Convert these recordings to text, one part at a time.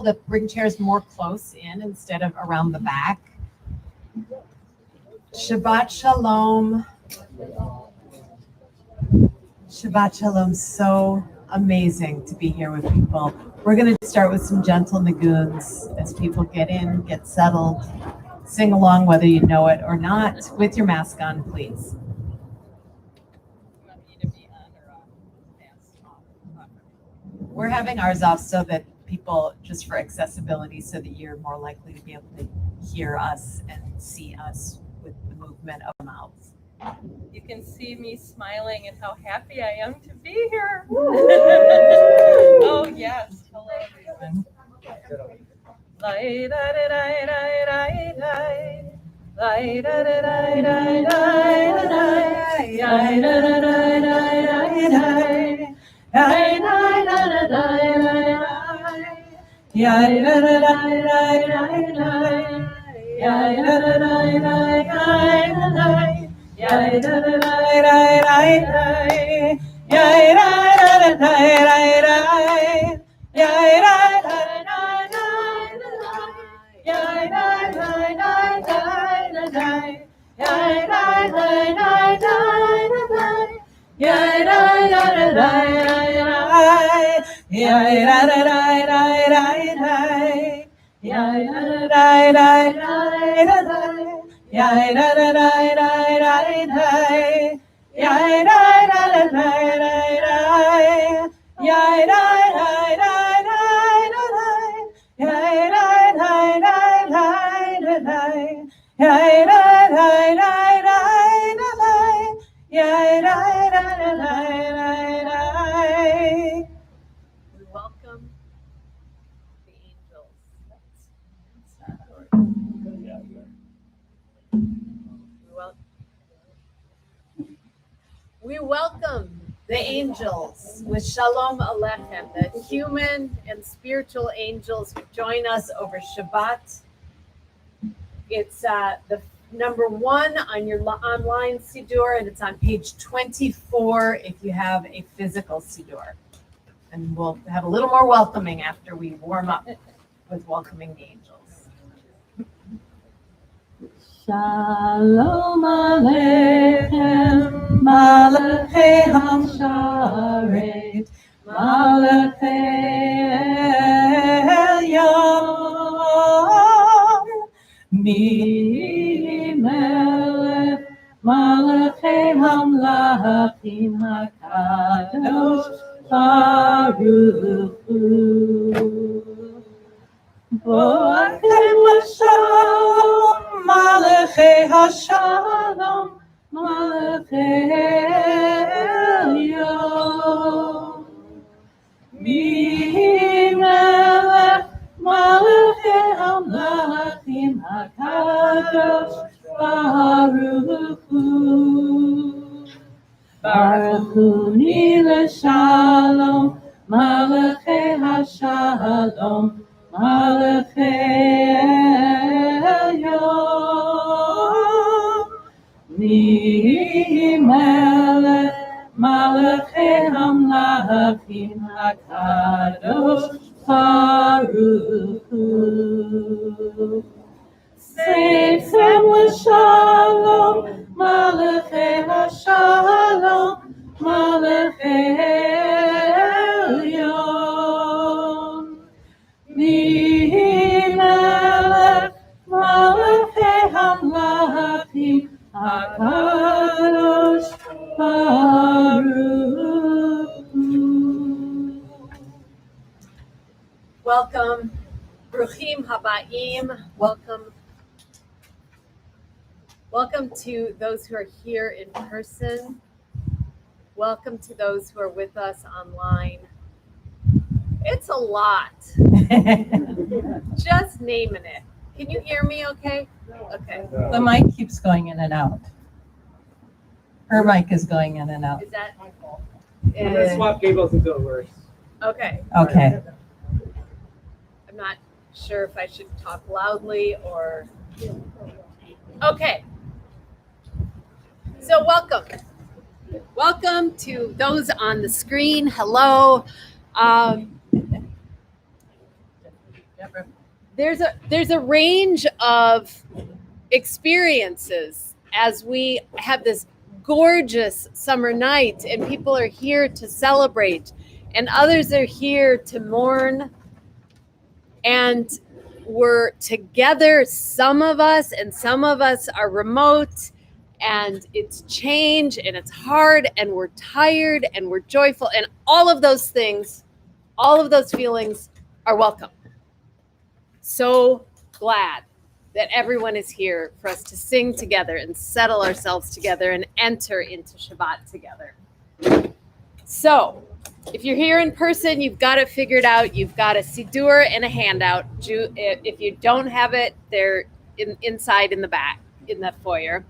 to bring chairs more close in instead of around the back. Shabbat Shalom. Shabbat Shalom. So amazing to be here with people. We're going to start with some gentle naguns as people get in, get settled. Sing along whether you know it or not with your mask on, please. We're having ours off so that people, just for accessibility, so that you're more likely to be able to hear us and see us with the movement of the mouths. You can see me smiling and how happy I am to be here. Oh yes, hello everyone. We welcome the angels with Shalom Aleichem, the human and spiritual angels who join us over Shabbat. It's the number 1 on your online Siddur, and it's on page 24 if you have a physical Siddur. And we'll have a little more welcoming after we warm up with welcoming the angels. Shalom Aleichem, Malachei Hamsharet, Malachei Elyon, Mi Melech, Malachei Hamlachim HaKadosh Baruch Hu. Boachem Shalom, Malachei HaShalom, Malachei Elyon. Mi Melech, Malachei Hamlachim HaKadosh Baruch Hu. Baruch Hu L'Shalom, Malachei HaShalom, Malachei Elyon. Mi Melech, Malachei Hamlachim HaKadosh Baruch Hu. Seifem L'Shalom, Malachei HaShalom, Malachei Elyon. Mi Melech, Malachei Hamlachim HaKadosh Baruch Hu. Welcome, Bruchim Habaim. Welcome to those who are here in person. Welcome to those who are with us online. It's a lot. Just naming it. Can you hear me okay? Okay. The mic keeps going in and out. Her mic is going in and out. Is that my fault? Let's swap cables until it works. Okay. Okay. I'm not sure if I should talk loudly or... Okay. So welcome. Welcome to those on the screen. Hello. there's a range of experiences as we have this gorgeous summer night and people are here to celebrate and others are here to mourn, and we're together, some of us, and some of us are remote, and it's change and it's hard and we're tired and we're joyful, and all of those things, all of those feelings are welcome. So glad that everyone is here for us to sing together and settle ourselves together and enter into Shabbat together. So if you're here in person, you've got it figured out. You've got a siddur and a handout. If you don't have it, they're inside in the back, in the foyer.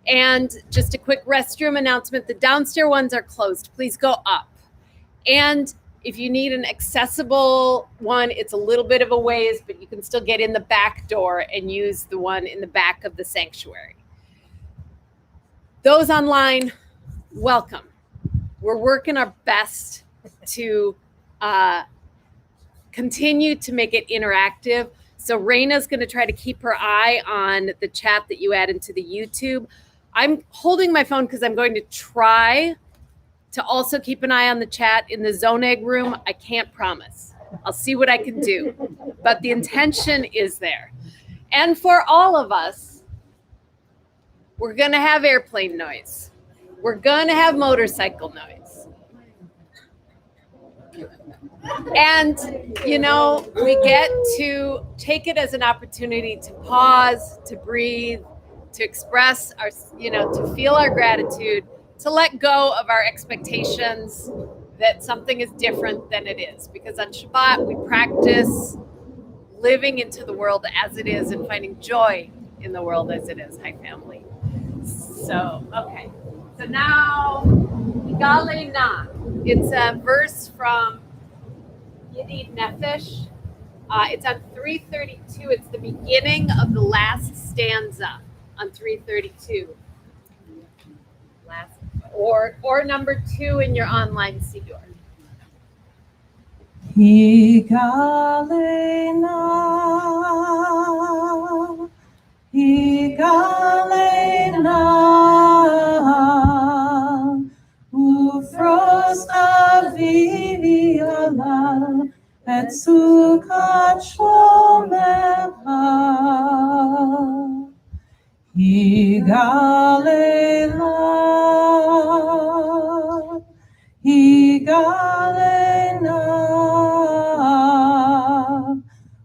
And just a quick restroom announcement. The downstairs ones are closed. Please go up. And if you need an accessible one, it's a little bit of a ways, but you can still get in the back door and use the one in the back of the sanctuary. Those online, welcome. We're working our best to continue to make it interactive. So Raina's going to try to keep her eye on the chat that you add into the YouTube. I'm holding my phone because I'm going to try to also keep an eye on the chat in the Zoneg room. I can't promise. I'll see what I can do. But the intention is there. And for all of us, we're going to have airplane noise. We're going to have motorcycle noise. And, you know, we get to take it as an opportunity to pause, to breathe, to express our, you know, to feel our gratitude, to let go of our expectations that something is different than it is. Because on Shabbat, we practice living into the world as it is and finding joy in the world as it is. Hi, family. So, okay. So now, Yigale Na. It's a verse from Yidid Nefesh. It's on 332. It's the beginning of the last stanza on 332. Or number 2 in your online siddur. Higalena, ufros avivi alal et sukat shlomecha. Higalena,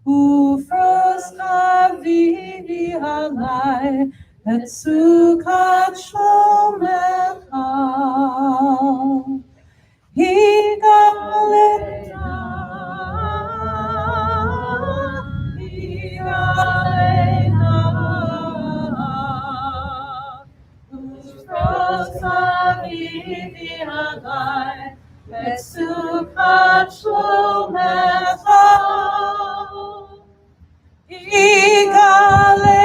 ufros avivi alai et sukat shlomecha. Higalena, ufros avivi alai et sukat shlomecha. Higalena,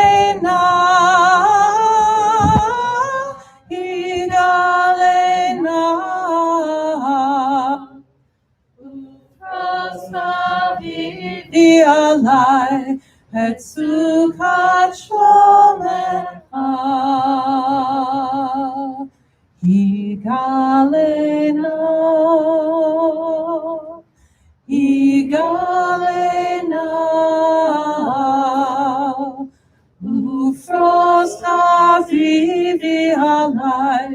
ufros avivi alai et sukat shlomecha. Higalena, ufros avivi alai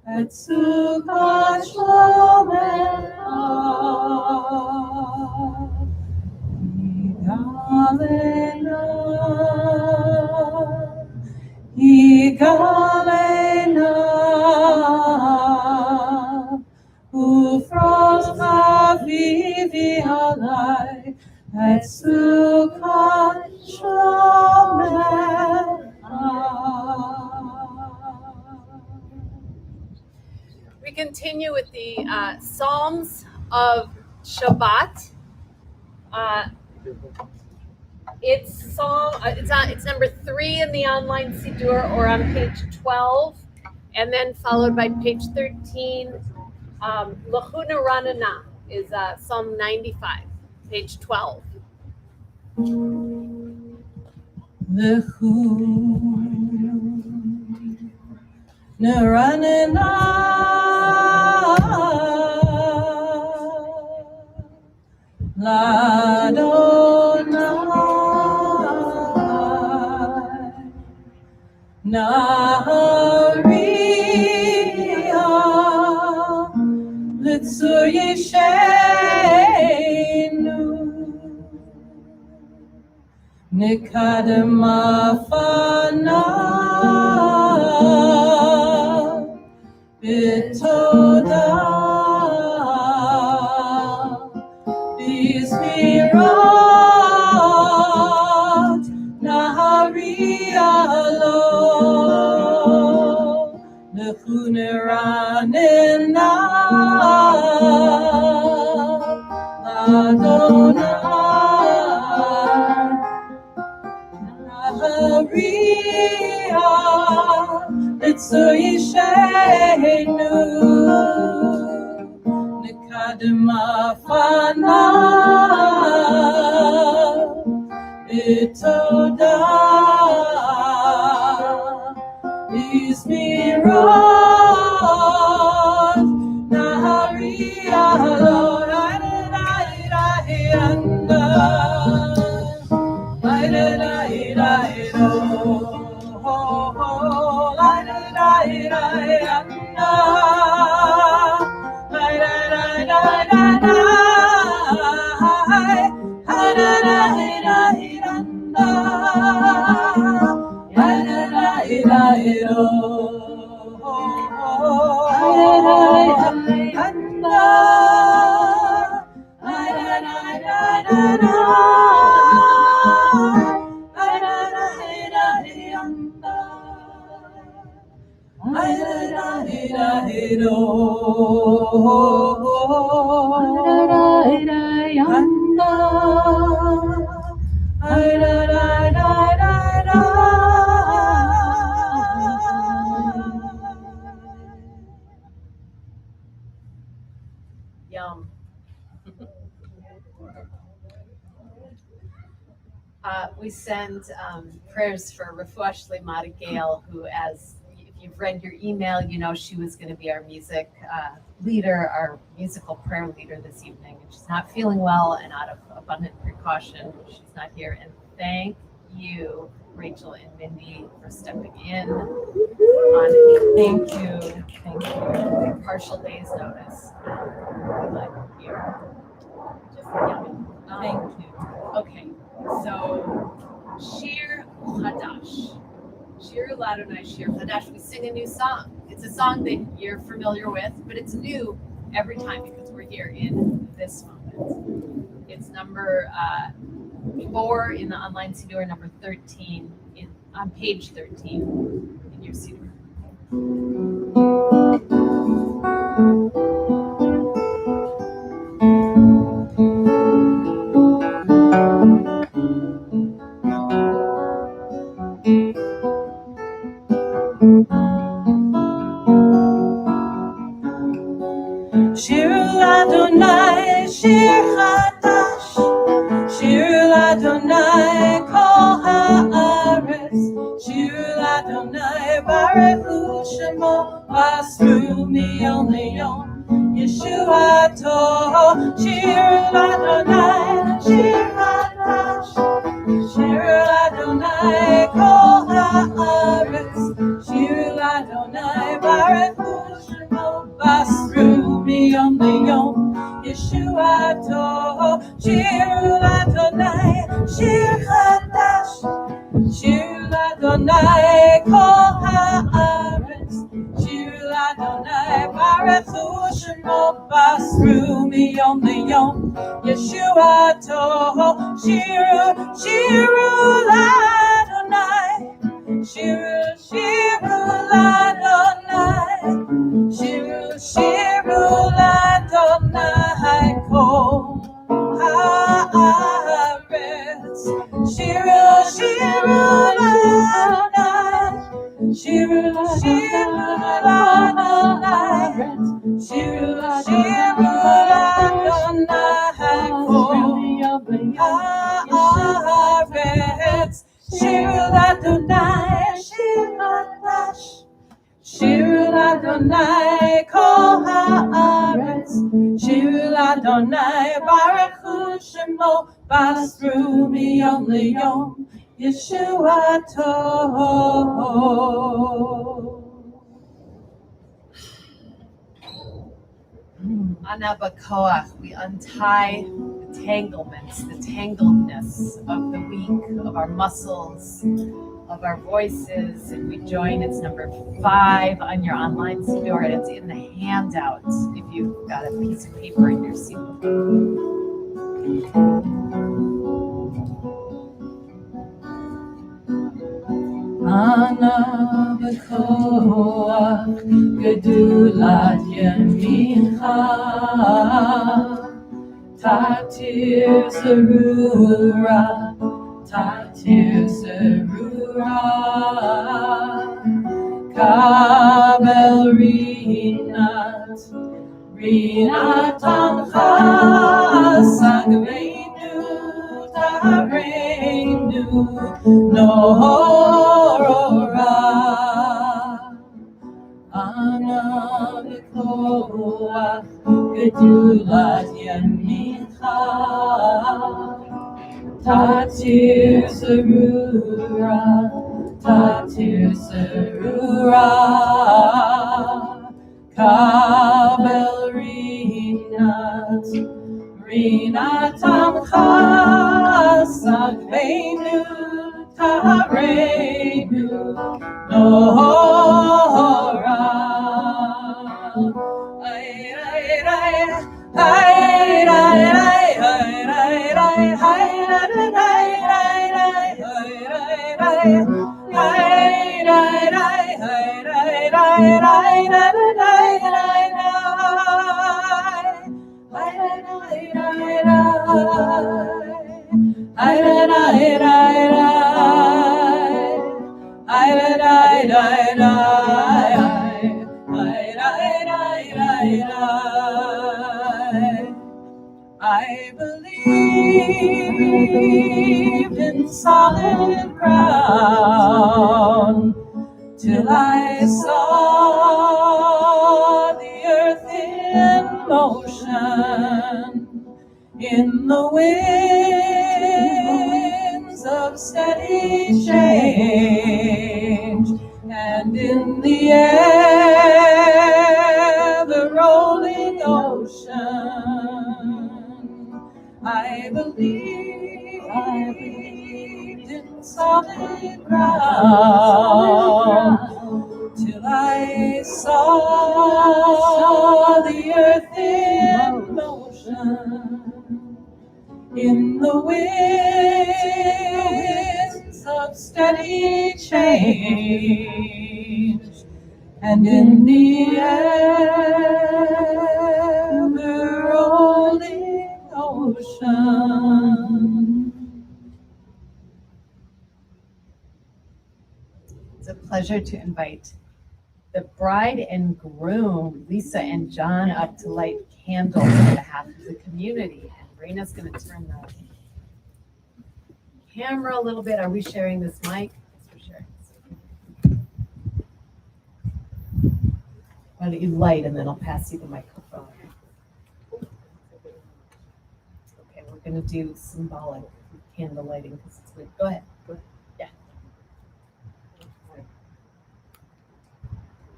et sukat shlomecha. Higalena, ufros avivi alai et sukat shlomecha. We continue with the Psalms of Shabbat. It's number 3 in the online siddur, or on page 12, and then followed by page 13. Lachuna Ranana is Psalm 95, page 12. Lechu Neranena Ladonai Naharia Litzu Yeshenu Nikademafana Bitoda Bizmirat Naharialo Nechuneranena Adonai Naharia Litzu Yishenu Nikademafana Itoda Izmirot Naharia Lord Yum. We send prayers for Refuah Shlema to Gail, who, as if you've read your email, you know she was going to be our music leader, our musical prayer leader this evening. And she's not feeling well, and out of abundant precaution, she's not here. And thank you, Rachel and Mindy, for stepping in on Thank you. a partial day's notice. But here, just yummy. Thank you. Okay, so Shir Hadash. Shir Ladonai Shir Hadash. We sing a new song. It's a song that you're familiar with, but it's new every time because we're here in this moment. It's number 4 in the online Siddur, number 13 on page 13 in your Siddur. Shir Adonai, Shir Chadash, Shir Adonai, Kol Haaretz, Shir Adonai, Baruchu Shemo, Basru Miyom Liyom, Yeshuato, Shir Adonai, Shir Chadash, Shir Adonai, Kol Haaretz, Shir Adonai, Baruchu Shemo, Basru Miyom Liyom, Yeshuato, Shir Adonai, Shir Chadash, Shir Adonai, Kol Haaretz, Shir Adonai, Baruchu Shemo, Basru Miyom Liyom, Yeshuato, Shiru Adonai, Shiru Adonai, Shiru Adonai, Kol Haaretz, Shiru Adonai, Shiru Adonai, Shiru Adonai, Kol Haaretz. Shirul Adonai, Shirul Adonai, Kol Haaretz, Shirul Adonai, Baruch Hu Shemo, Basru Miyom Liyom, Yeshuato. Anabakoach, we untie the tanglements, the tangledness of the week, of our muscles, of our voices, and we join. It's number 5 on your online siddur, and it's in the handout if you've got a piece of paper in your seat. Anabakoach, Gedulat Yemincha, Tatir Zerura, Tatir Zerura, Kabel Rinat, Rinat Amcha, Sagveinu, Tareinu, Norora. Anabakoach, Gedulat Yemincha, Tatir Zerura, Tatir Zerura, Kabel Rinat, Rinat Amcha, Sagveinu, Tareinu, Norah. I believed in solid ground till I saw the earth in motion, in the winds of steady change, and in the air, the rolling ocean. I believed in solid ground till I saw the earth in motion, in the winds of steady change, and in the ever rolling ocean. It's a pleasure to invite the bride and groom, Lisa and John, up to light candles on behalf of the community. And Raina's going to turn the camera a little bit. Are we sharing this mic? Yes, we're sharing this. Why don't you light and then I'll pass you the microphone. Okay, we're going to do symbolic candle lighting because it's weird. Go ahead. Yeah.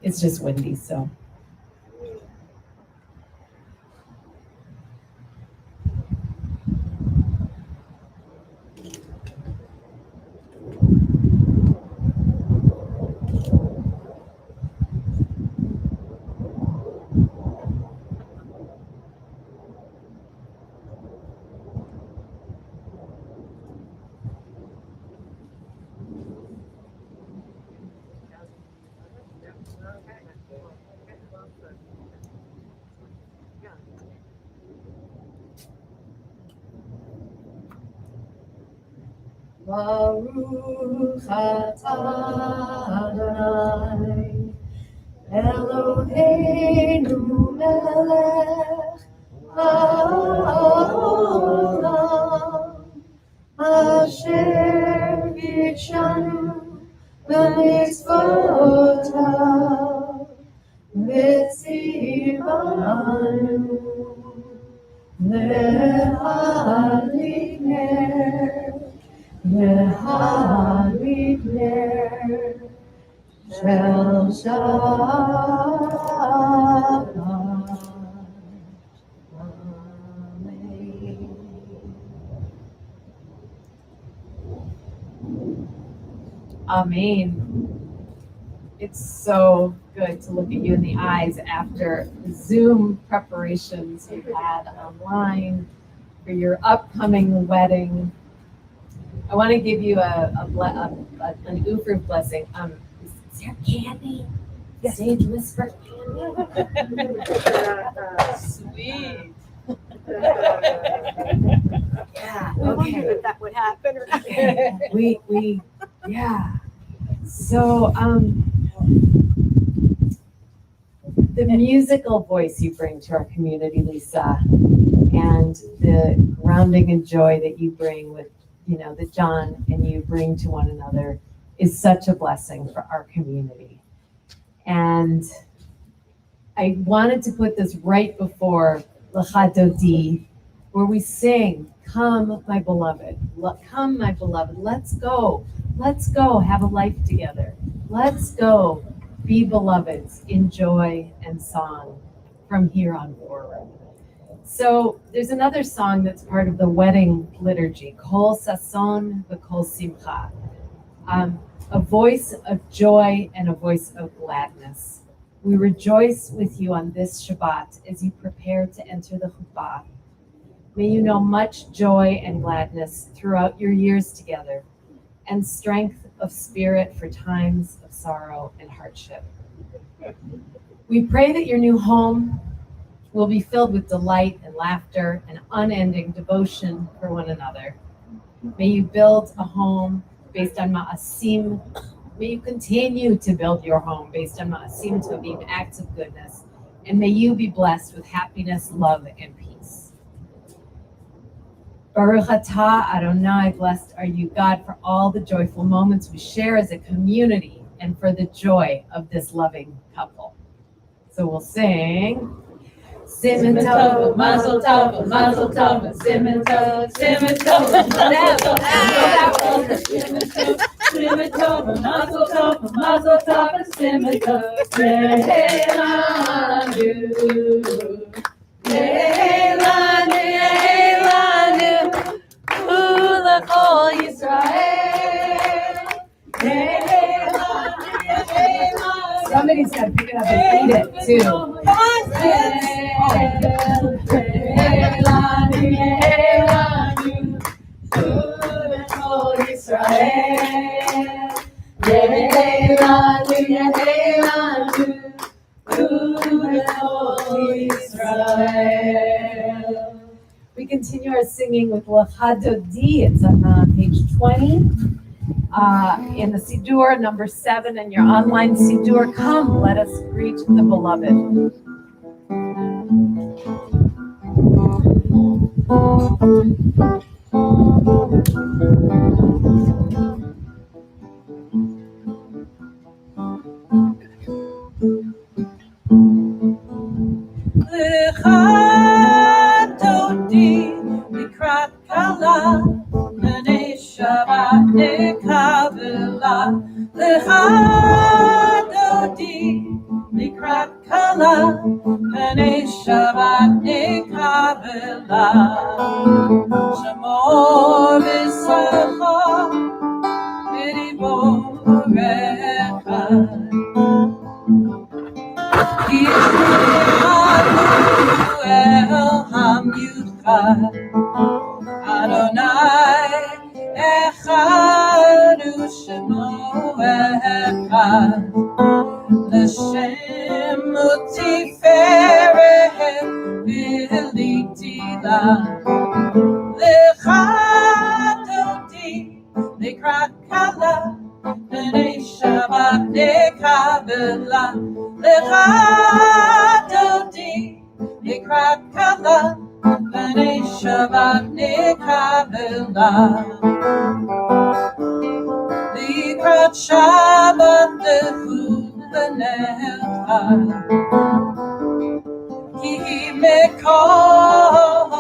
It's just windy, so. Baruch atah Adonai, Eloheinu melech haolam, asher Shanu B'mitzvotav V'tzivanu L'hadlik ner Shel Shabbat. Amen. It's so good to look at you in the eyes after Zoom preparations you've had online for your upcoming wedding. I want to give you an Ufru blessing. Is there candy? Yes. Sage whisper candy. Sweet. Yeah. We wondered if that would happen or not. we yeah. So the musical voice you bring to our community, Lisa, and the grounding and joy that you bring with, that John and you bring to one another is such a blessing for our community. And I wanted to put this right before L'cha Dodi, where we sing, "Come, my beloved, come, my beloved, let's go have a life together. Let's go be beloveds in joy and song from here on forward." So there's another song that's part of the wedding liturgy, Kol Sason v'Kol Simcha, a voice of joy and a voice of gladness. We rejoice with you on this Shabbat as you prepare to enter the chuppah. May you know much joy and gladness throughout your years together, and strength of spirit for times of sorrow and hardship. We pray that your new home will be filled with delight and laughter and unending devotion for one another. May you build a home based on ma'asim. May you continue to build your home based on ma'asim tovim, acts of goodness. And may you be blessed with happiness, love, and peace. Baruch atah Adonai, blessed are you, God, for all the joyful moments we share as a community and for the joy of this loving couple. So we'll sing. Siman tov, mazel tov, mazel tov, siman tov, siman tov, mazel tov, siman tov, mazel tov, mazel tov, siman tov, leilanu, leilanu, leilanu, ulechol Yisrael, leilanu, leilanu. Somebody's got to pick it up and eat it too. We continue our singing with L'cha Dodi. It's on page 20 in the Siddur, number 7, and your online Siddur. Come, let us greet the beloved. L'cha Dodi mikrat kala, b'nei Shabbat nekabela. L'cha Dodi mikrat kala, b'nei Shabbat nekabela. Shamor v'sacha v'diborecha. Adonai echad u'shemo echad, l'shem u'tiferet v'litila. L'cha Dodi mikrat kala, b'nei Shabbat nekabela. L'cha Dodi mikrat kala, b'nei Shabbat nekabela. Kabbalat Shabbat lechulenecha Ki mekol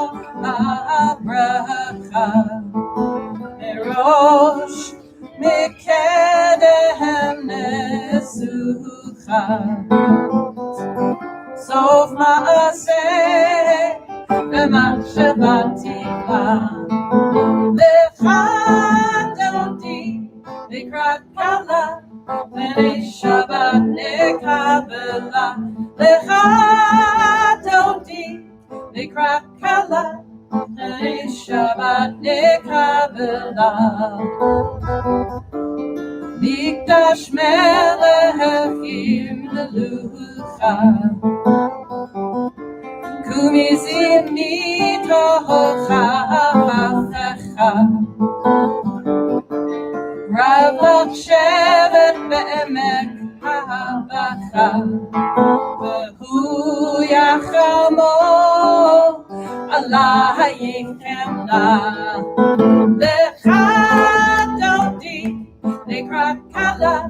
ha'bracha Merosh mekedem nesucha Sof ma'aseh v'machshavatika Lecha dodi לקראת קלה פני שבת נקבלה לך דודי לקראת קלה פני שבת נקבלה מקדש מלך ימלוך קומי מתוך אפיך רב שבט בעמק הבכה והוא יחמו עלייך חמלה לך דודי לקראת קלה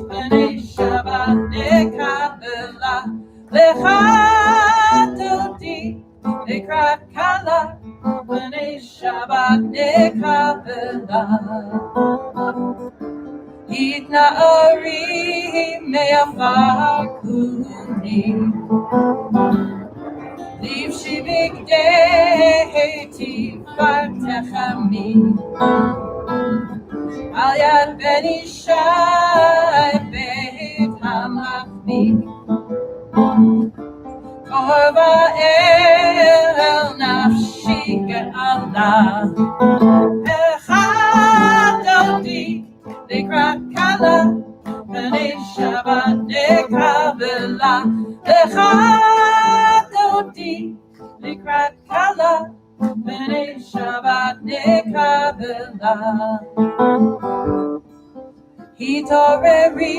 פני שבת נקבלה לך דודי לקראת קלה פני שבת נקבלה התנערי מעפר כולי לבשי בגדי תפארתכמי על יד בן ישי בית המחמיא קרבה אל נפשי גאלה אחד דודי לקראת קלה פני שבת נקבלה לך דודי לקראת קלה פני שבת נקבלה התעוררי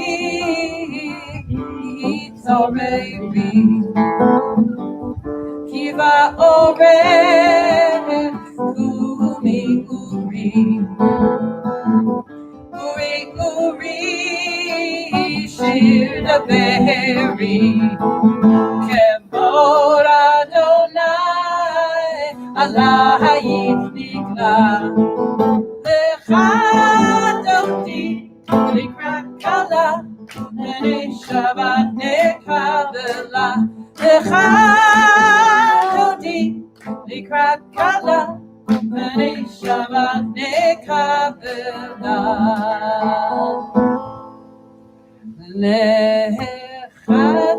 כי בעורף קומי אורי שיר דברי כבוד אדוני עלייך נגלה לך דודי לקראת קלה פני שבת נקבלה לך דודי לקראת קלה פני שבת נקבלה לך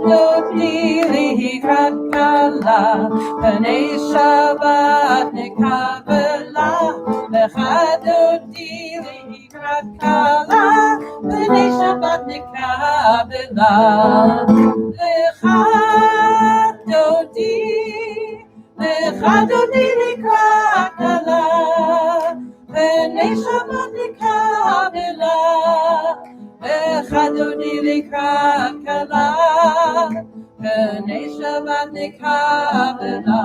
דודי לקראת קלה פני שבת נקבלה לך דודי לקראת קלה פני שבת נקבלה לך דודי לקראת קלה פני שבת נקבלה לך דודי לקראת קלה פני שבת נקבלה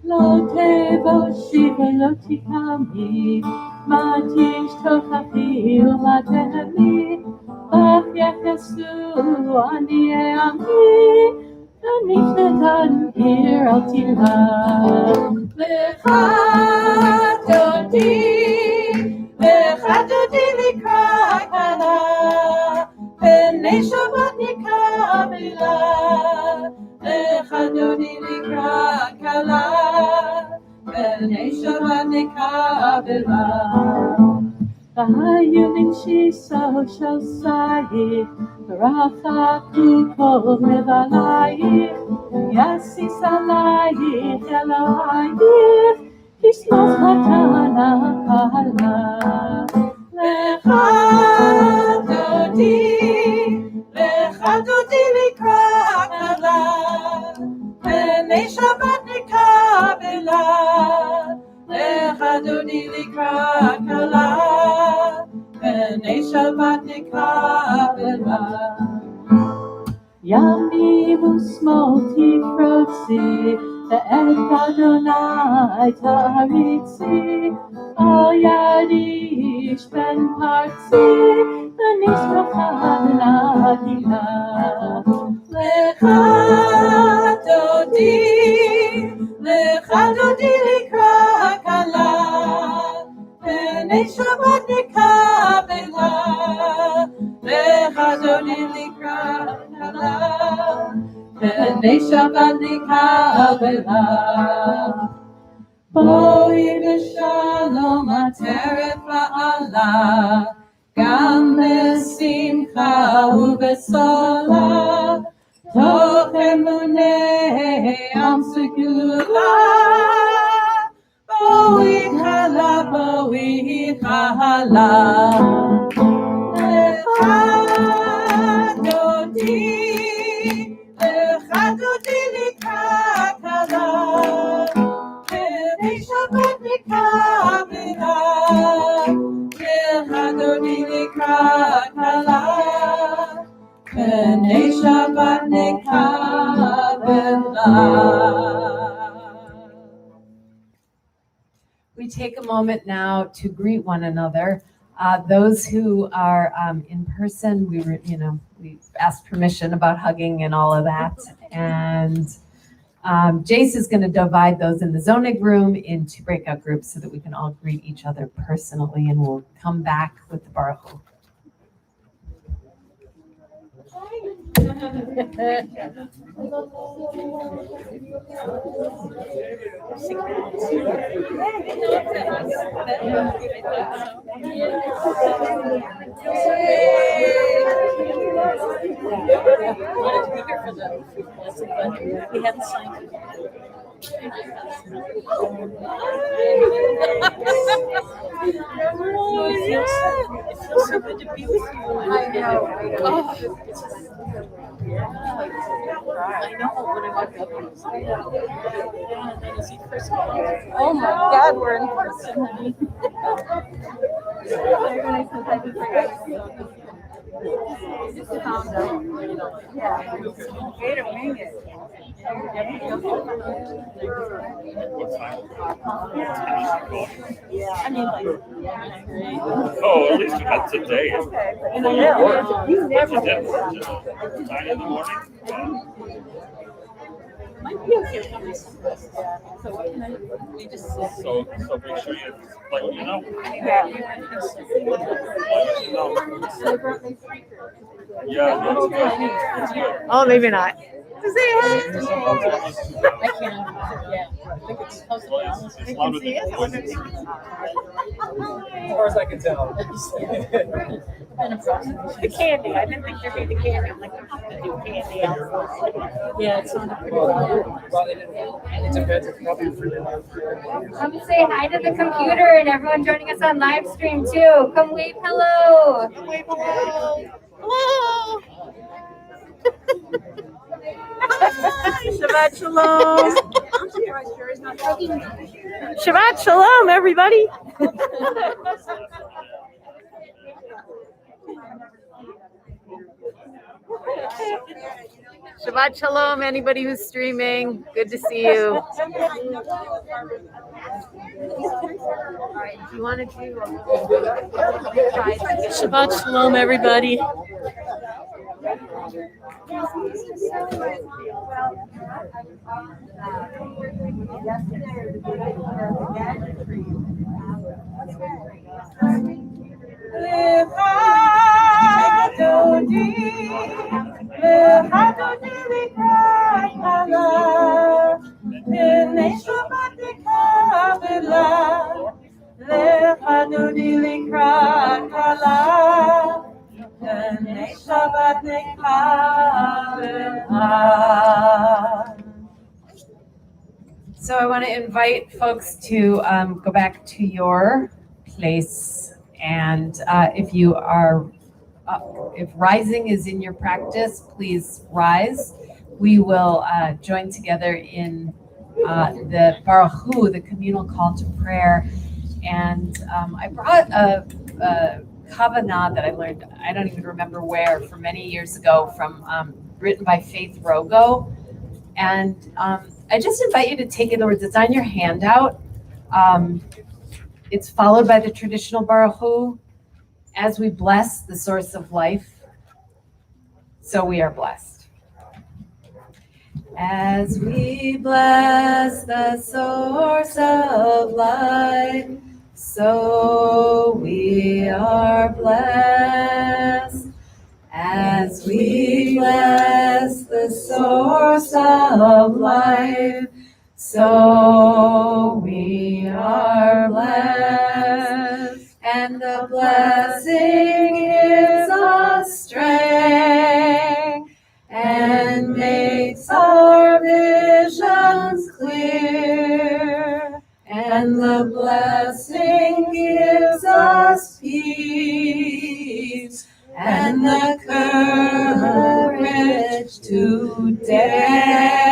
לא תבושי ולא תקמי מה תשתוכחי ומה תהמי בך יחסו עניי עמי ונפנתן עיר אל תלמד לך דודי לקראת קלה פני שבת נקבלה לך דודי לקראת קלה פני שבת נקבלה והיומים שיסו של שייך רחקו כל מבלייך יסיס עלייך אלוהייך תשמח מתנה קלה לך דודי לקראת קלה פני שבת נקבלה לך דודי לקראת קלה פני שבת נקבלה ימין ושמאל תפרוצי ואת אדוני תריצי על ידי איש בן ארצי ונשבחה ולהגיעה. לך דודי לקראת כלה, פני שבת נקבלה. לך דודי לקראת כלה, פני שבת נקבלה. בואי בשלום הטרף בעלה, גם בשמחה ובסולה, תוך אמוני עם סגולה. בואי חלה, בואי חלה. לך דודי לקראת כלה, פני שבת נקבלה. לך דודי לקראת כלה, פני שבת נקבלה. We take a moment now to greet one another. Those who are in person, we asked permission about hugging and all of that. And Jace is going to divide those in the Zonig room into breakout groups so that we can all greet each other personally, and we'll come back with the Baruch Hu. We haven't signed it. Oh, yeah. It feels so good to be with you. I know. I know when I walk up. And then is he personal? Oh my God, we're in person, honey. I mean, like, Oh, at least we got today. and I know. You What's never the difference? 9 in the morning? might be okay with this. So what can I do? We just sit. So make sure you let me know. Yeah. Let me know. Yeah, that's good. Oh, maybe not. I can't. Yeah. I think it's supposed to be honest. It's louder than the voices. As far as I can tell. The candy. I didn't think there'd be the candy. I'm like, I'm not gonna do candy outside. Yeah, it sounded pretty good. Well, it depends. It's probably really loud. Come say hi to the computer and everyone joining us on live stream too. Come wave hello. Wave hello. Hello. Shabbat shalom. I'm surprised Jerry's not talking. Shabbat shalom, everybody. Shabbat shalom, anybody who's streaming. Good to see you. You want to do Shabbat shalom, everybody. So I want to invite folks to go back to your place, and if you are, if rising is in your practice, please rise. We will join together in the Baruch Hu, the communal call to prayer. And I brought a Kavanah that I learned, I don't even remember where, from many years ago, from written by Faith Rogo. And I just invite you to take it. In other words, it's on your handout. It's followed by the traditional Baruch Hu. As we bless the source of life, so we are blessed. As we bless the source of life, so we are blessed. As we bless the source of life, so we are blessed. And the blessing gives us strength and makes our visions clear. And the blessing gives us peace and the courage to dare.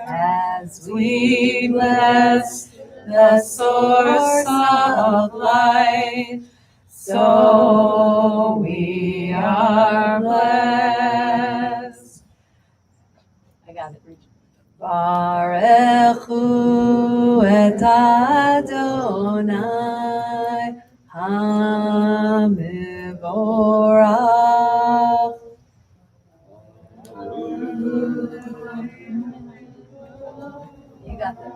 As we bless the source of life, so we are blessed. I got it. Barechu et Adonai HaMevorach. You got that.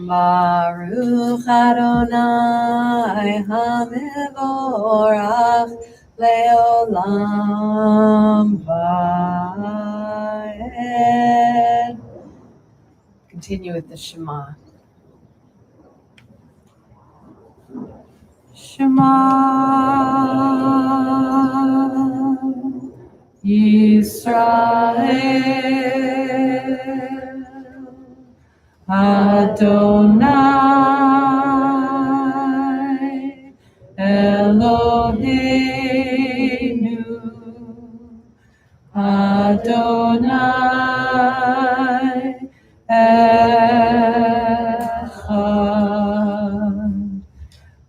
Baruch Adonai HaMevorach Leolam Vaed. Continue with the Shema. Shema Yisrael Adonai Eloheinu Adonai Echad.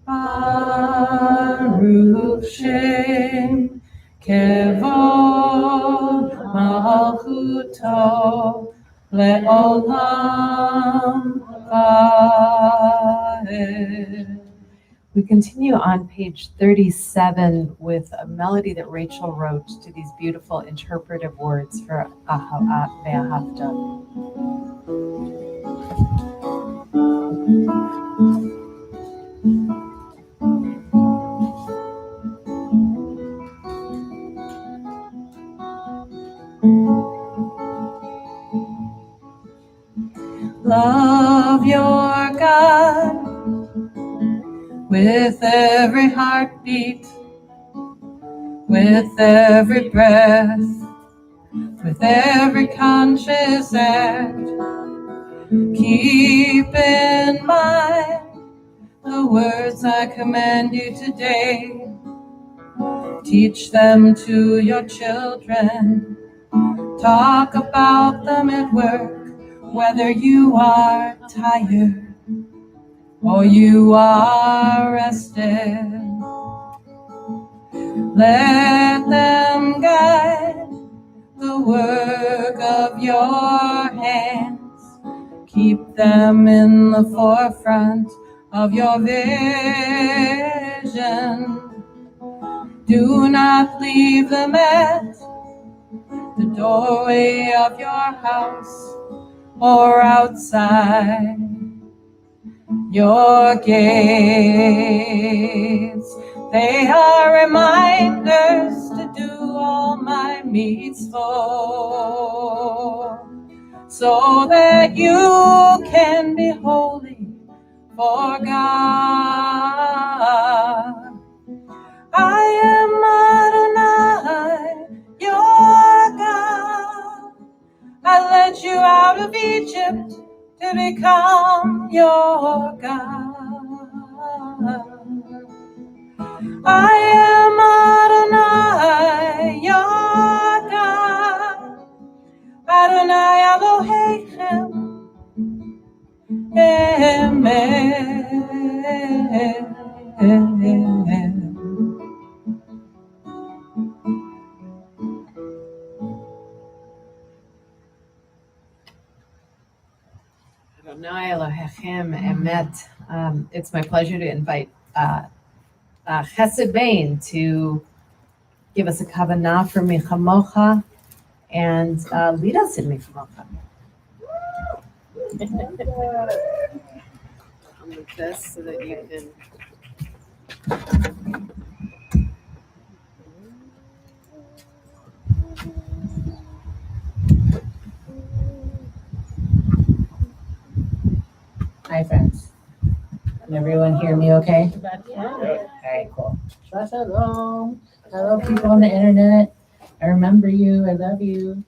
Baruch Shem Kevod Malchuto Le'olam Vaed. We continue on page 37 with a melody that Rachel wrote to these beautiful interpretive words for Ahavat Ve'ahavta. Love your God with every heartbeat, with every breath, with every conscious act. Keep in mind the words I command you today. Teach them to your children. Talk about them at work, whether you are tired or you are rested. Let them guide the work of your hands. Keep them in the forefront of your vision. Do not leave them at the doorway of your house or outside your gates. They are reminders to do all my needs for, so that you can be holy for God. I am Adonai, your God. I led you out of Egypt to become your God. I am Adonai, your God. Adonai Elohechem, Amen. Adonai Elohechem Emet. It's my pleasure to invite Chesed Bain to give us a kavanah for Michamocha and lead us in Michamocha. I'll move this so that you can. Hi, friends. Can everyone hear me okay? Yeah. All right, cool. Shabbat shalom. Hello, people on the internet. I remember you. I love you.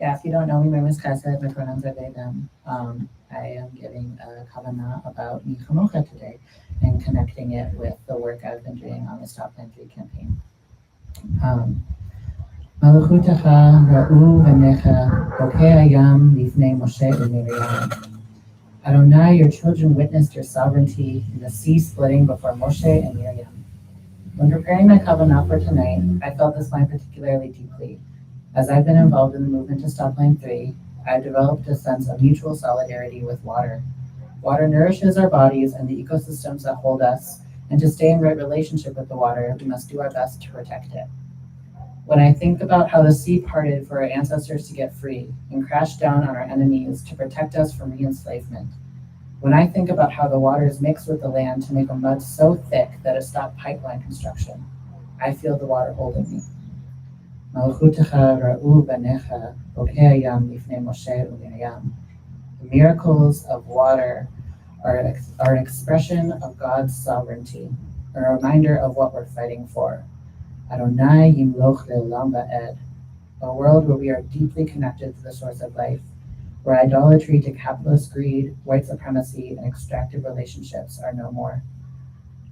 Yeah, if you don't know me, my name is Chesed. My pronouns are they, them. I am giving a kavanah about Michamocha today and connecting it with the work I've been doing on the Stop Line 3 campaign. Malachutecha ra'u v'necha bokei hayam lifnei Moshe u'Miriam. Adonai, your children witnessed your sovereignty in the sea splitting before Moshe and Miriam. When preparing my kavanah for tonight, I felt this line particularly deeply. As I've been involved in the movement to Stop Line 3, I've developed a sense of mutual solidarity with water. Water nourishes our bodies and the ecosystems that hold us, and to stay in right relationship with the water, we must do our best to protect it. When I think about how the sea parted for our ancestors to get free and crashed down on our enemies to protect us from re-enslavement, when I think about how the waters mix with the land to make a mud so thick that it stopped pipeline construction, I feel the water holding me. Malachutecha ra'u v'necha bokei hayam lifnei Moshe u'Miriam. The miracles of water are an expression of God's sovereignty, a reminder of what we're fighting for. Adonai yimloch le'olam va'ed, a world where we are deeply connected to the source of life, where idolatry to capitalist greed, white supremacy, and extractive relationships are no more.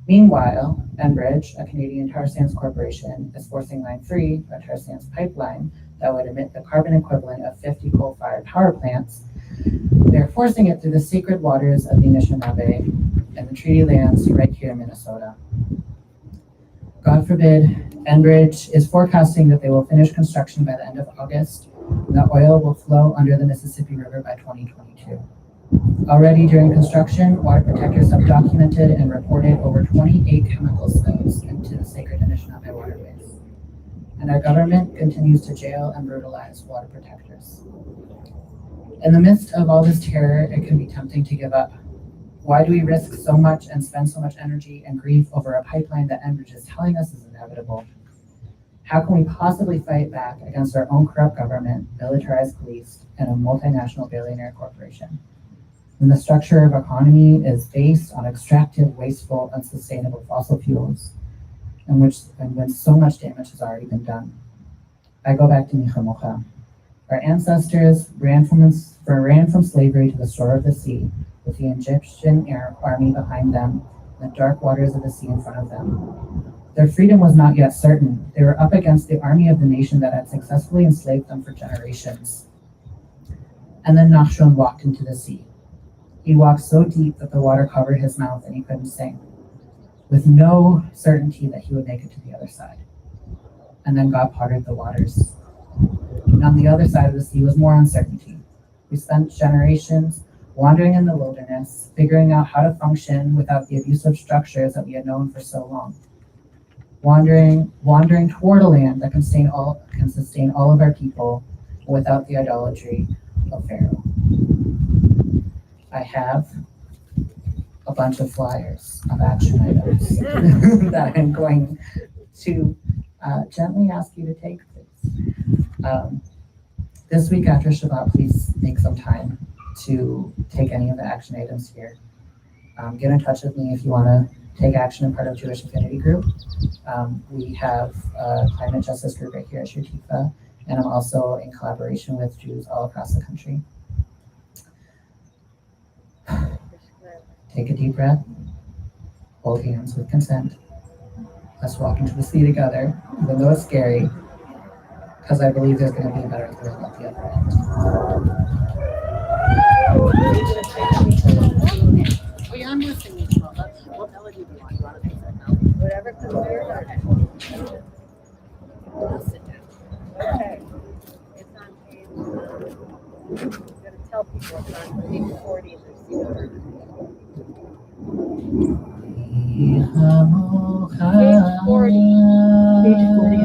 Meanwhile, Enbridge, a Canadian tar sands corporation, is forcing Line 3, a tar sands pipeline that would emit the carbon equivalent of 50 coal-fired power plants. They're forcing it through the sacred waters of the Anishinaabe and the treaty lands right here in Minnesota. God forbid, Enbridge is forecasting that they will finish construction by the end of August, and that oil will flow under the Mississippi River by 2022. Already during construction, water protectors have documented and reported over 28 chemical spills into the sacred Anishinaabe waterways. And our government continues to jail and brutalize water protectors. In the midst of all this terror, it can be tempting to give up. Why do we risk so much and spend so much energy and grief over a pipeline that Enbridge is telling us is inevitable? How can we possibly fight back against our own corrupt government, militarized police, and a multinational billionaire corporation? When the structure of economy is based on extractive, wasteful, unsustainable fossil fuels, and when so much damage has already been done. I go back to Michamocha. Our ancestors ran from slavery to the shore of the sea, with the Egyptian army behind them, and the dark waters of the sea in front of them. Their freedom was not yet certain. They were up against the army of the nation that had successfully enslaved them for generations. And then Nachshon walked into the sea. He walked so deep that the water covered his mouth and he couldn't sing, with no certainty that he would make it to the other side. And then God parted the waters. And on the other side of the sea was more uncertainty. We spent generations wandering in the wilderness, figuring out how to function without the abusive structures that we had known for so long. Wandering toward a land that can sustain all of our people without the idolatry of Pharaoh. I have a bunch of flyers of action items that I'm going to gently ask you to take, please. This week after Shabbat, please make some time to take any of the action items here. Get in touch with me if you want to take action in part of Jewish Affinity Group. We have a climate justice group right here at Shutifa, and I'm also in collaboration with Jews all across the country. Take a deep breath, hold hands with consent. Let's walk into the sea together, even though it's scary, because I believe there's going to be a better thrill at the other end. Oh yeah, I'm listening as well. What melody do you want? You want to pick that melody? Whatever comes to your heart. I'll sit down. Okay. gotta tell people it's on page 40 in their seat order. Page 40. Page 40.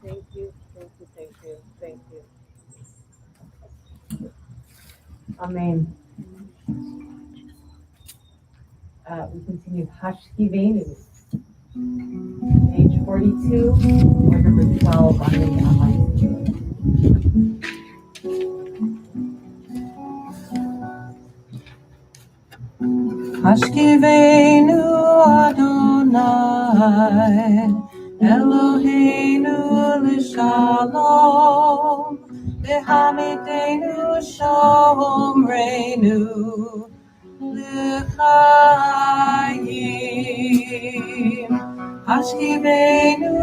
Thank you, thank you, thank you, thank you. Amen. We continue Hashkivenu, page 42, or number 12 on the online. Hashkivenu Adonai, Eloheinu l'shalom, v'hamidenu shomreinu l'chaim. Hashkivenu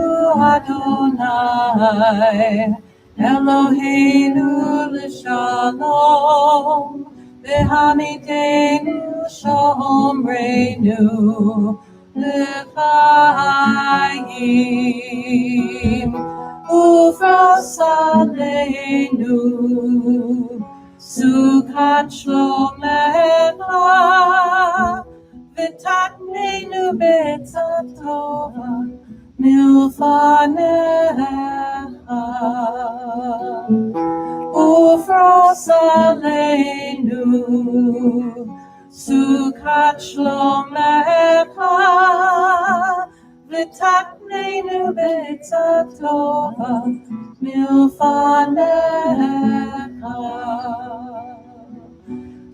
Adonai, Eloheinu l'shalom, v'hamidenu shomreinu l'chaim. Ufros aleinu sukat shlomecha, v'tatnenu b'etzat tova milfanecha. Ufros aleinu sukat shlomecha, v'tatnenu b'etzat tova milfanecha.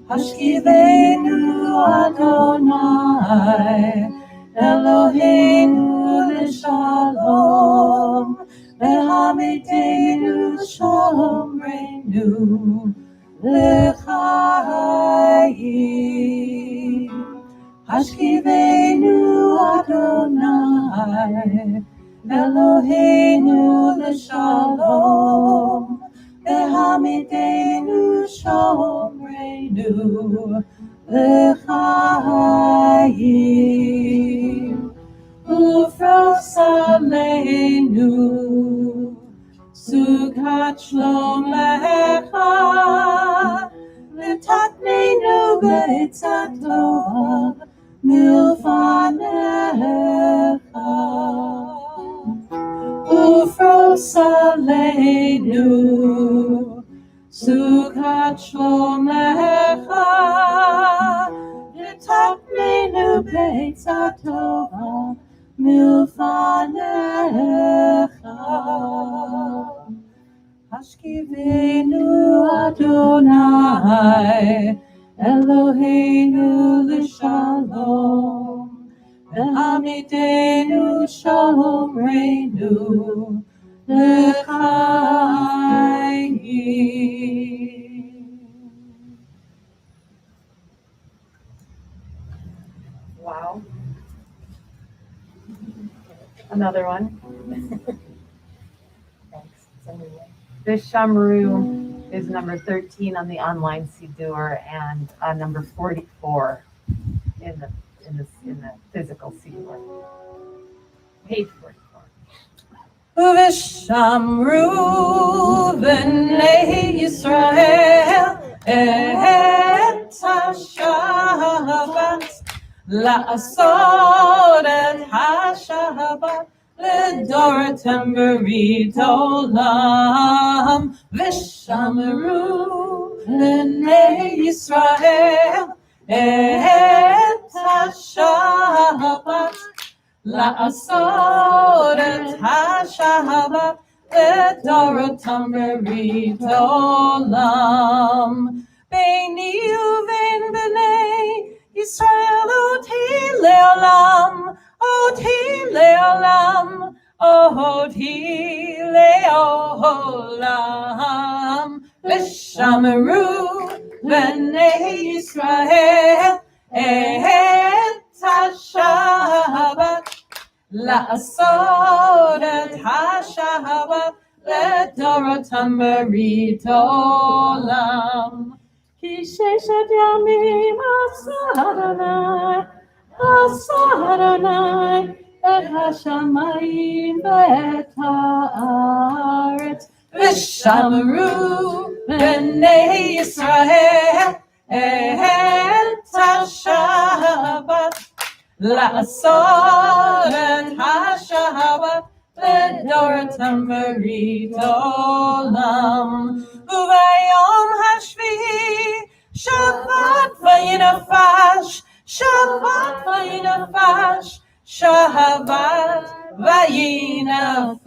Hashkivenu Adonai, Eloheinu l'shalom, v'hamidenu shomreinu l'chaim. Hashkivenu Adonai, Eloheinu l'shalom, v'hamidenu shomreinu l'chaim. Ufros aleinu sukat shlomecha, v'tatnenu b'etzat tova milfanecha. Ufros aleinu sukat shlomecha, v'tatnenu b'etzat tova milfanecha. Hashkivenu Adonai, Eloheinu l'shalom, v'hamidenu shomreinu לחיים. Wow. Another one. Vishamru is number 13 on the online Siddur and number 44 in the physical Siddur. Page 44. ושמרו בני ישראל את השבת, לעשות את השבת לדורתם ברית עולם. ושמרו בני ישראל את השבת, לעשות את השבת לדורתם ברית עולם. ביני ובין בני ישראל אותי לעולם, אותי לעולם, אותי לעולם. ושמרו בני ישראל את השבת, לעשות את השבת לדורתם ברית עולם. כי ששת ימים עשה אדוני את השמיים ואת הארץ. ושמרו בני ישראל את השבת, לעשות את השבת לדורתם ברית עולם. וביום השביעי שבת וינפש, שבת וינפש, שבת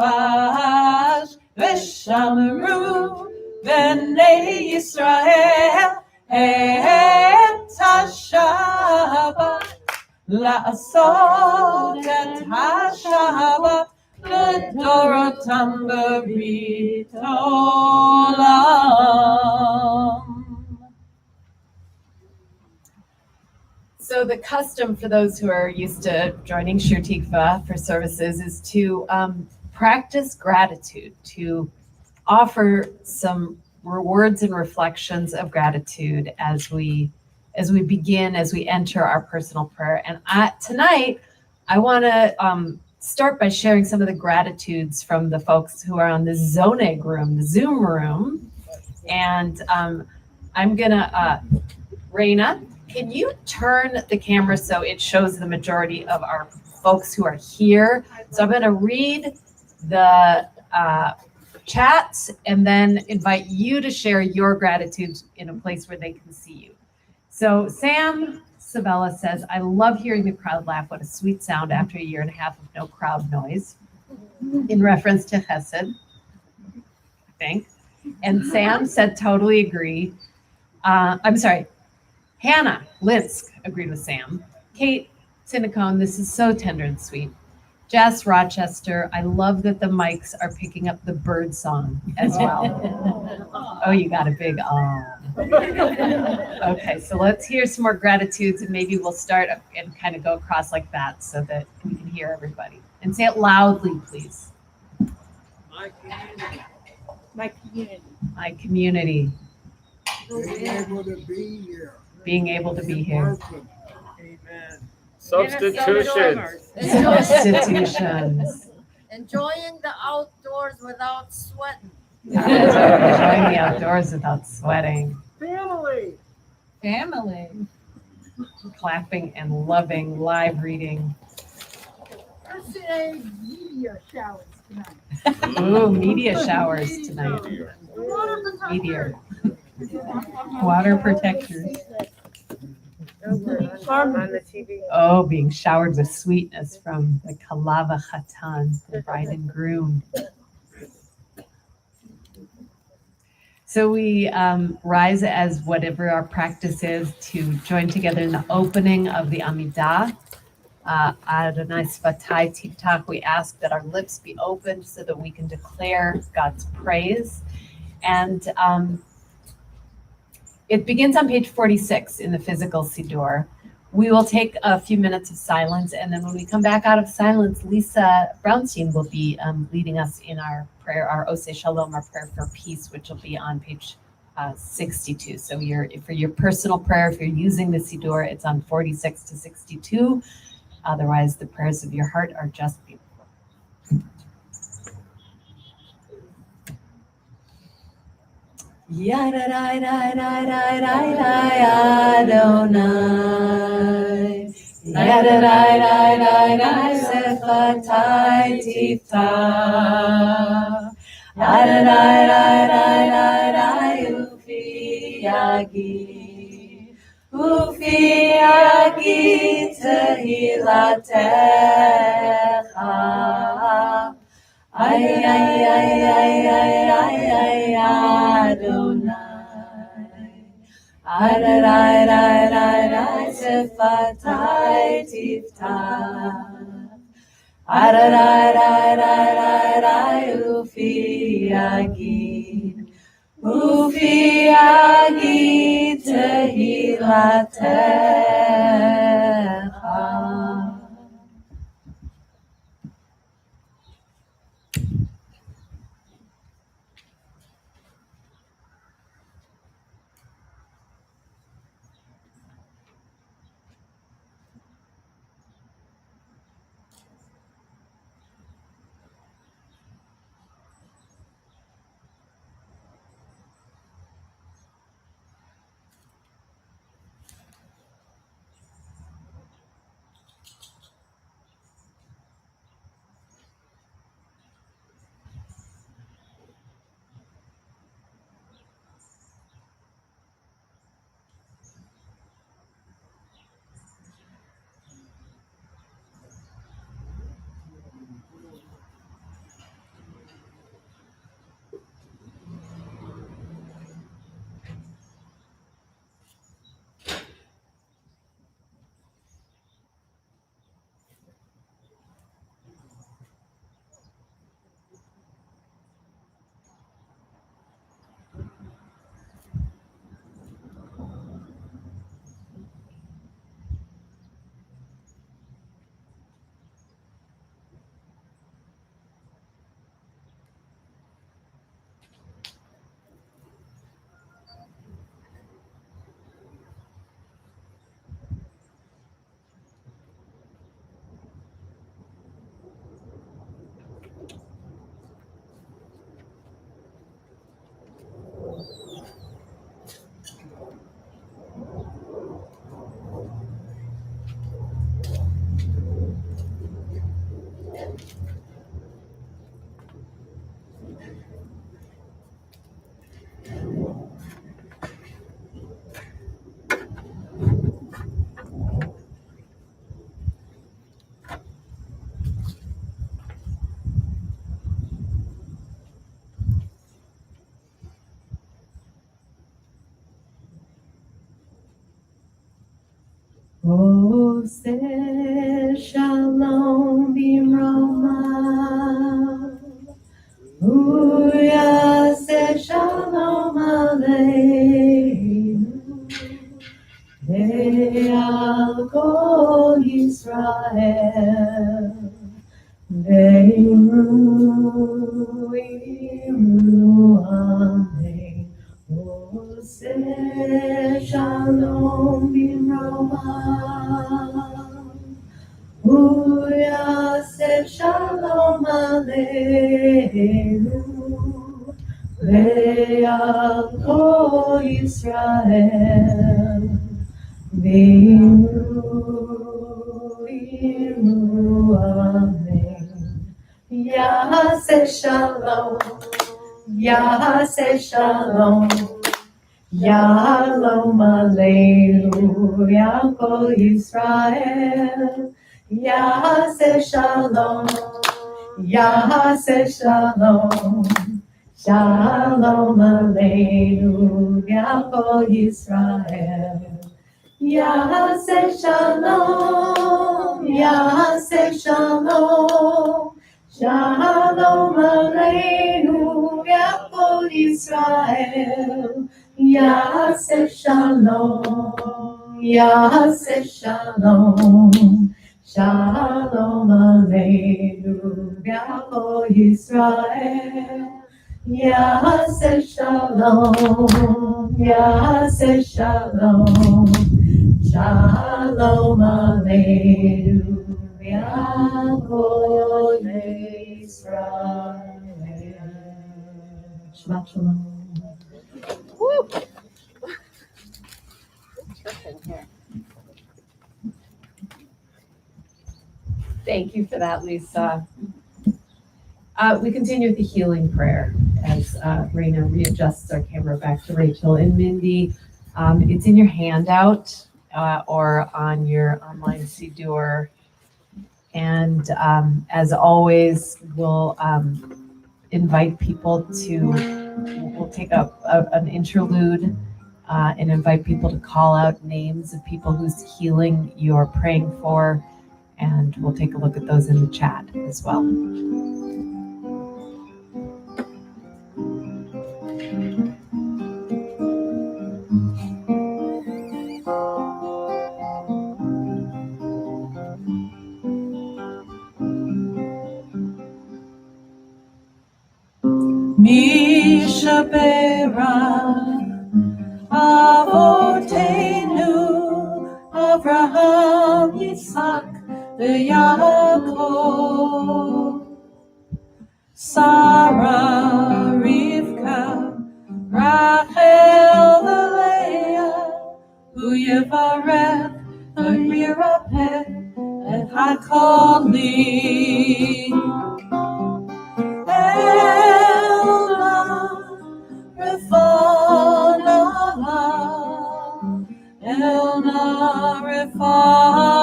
וינפש. ושמרו בני ישראל את השבת, לעשות את השבת לדורתם ברית עולם. So the custom for those who are used to joining Shir Tikva for services is to practice gratitude, to offer some words and reflections of gratitude as we begin, as we enter our personal prayer. And tonight, I want to start by sharing some of the gratitudes from the folks who are on the Zoneg room, the Zoom room. And I'm gonna, Raina, can you turn the camera so it shows the majority of our folks who are here? So I'm going to read the chats and then invite you to share your gratitude in a place where they can see you. So Sam Sabella says, I love hearing the crowd laugh. What a sweet sound after a year and a half of no crowd noise. In reference to Chesed, I think. And Sam said, totally agree. I'm sorry. Hannah Linsk agreed with Sam. Kate Sinicone, this is so tender and sweet. Jess Rochester, I love that the mics are picking up the bird song as well. Oh, you got a big Okay, so let's hear some more gratitudes and maybe we'll start and kind of go across like that so that we can hear everybody. And say it loudly, please. My community. My community. Being able to be here. Being able to be here. Amen. Substitutions. Substitutions. Enjoying the outdoors without sweating. Enjoying the outdoors without sweating. Family. Family. Clapping and loving live reading. RCA media showers tonight. Ooh, media showers tonight. Meteor. Water protectors. On the TV. Oh, being showered with sweetness from the Kalava Chatan, the bride and groom. So we rise as whatever our practice is to join together in the opening of the Amidah. Adonai Svatai Tiftach, we ask that our lips be opened so that we can declare God's praise. And it begins on page 46 in the physical Siddur. We will take a few minutes of silence, and then when we come back out of silence, Lisa Brownstein will be leading us in our prayer, our Oseh Shalom, our prayer for peace, which will be on page 62. So for your personal prayer, if you're using the Siddur, it's on 46 to 62. Otherwise, the prayers of your heart are just beautiful. Adonai, Sefatai Tiftach, Adonai, Ufi Yagi Tehilatecha. Ay Adonai, Sefatai Tiftach, Adonai, Ufi Yagi Tehilatecha. Oseh Shalom Bimroma, Uyaseh Shalom Aleinu, Ve'al Kol Yisrael, Ve'imru Amen. Oseh Shalom Bimroma, Uyaseh Shalom Aleinu, Ve'al Kol Yisrael, Ve'imru Amen. Yaseh Shalom, Yaseh Shalom, Shalom Aleinu, Yaakov Yisrael. Yaseh Shalom, Yaseh Shalom, Shalom Aleinu, Yaakov Yisrael. Yaseh Shalom, Yaseh Shalom, Shalom Aleinu, Yakol Yisrael. Yaseh Shalom, Yaseh Shalom, Shalom Aleinu, Yakol Yisrael. Yaseh Shalom, Yaseh Shalom, Shalom Aleinu, Yakol Yisrael. Shabbat Shalom. Thank you for that, Lisa. We continue with the healing prayer as Raina readjusts our camera back to Rachel and Mindy. It's in your handout or on your online Siddur. And as always, we'll invite people we'll take an interlude and invite people to call out names of people whose healing you're praying for. And we'll take a look at those in the chat as well. Mishabera Avotenu Avraham Yitzhak Yaakov Sarah Rivka Rachel Leah Uyevarech Yirapeh et Hakoli Ela Refanala Elna Refanala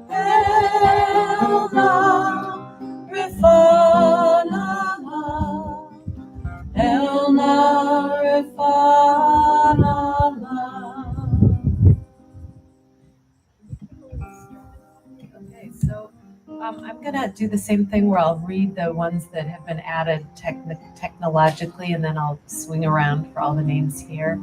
Elna Refanala Elna Refanala. Okay, so I'm gonna do the same thing where I'll read the ones that have been added technologically, and then I'll swing around for all the names here.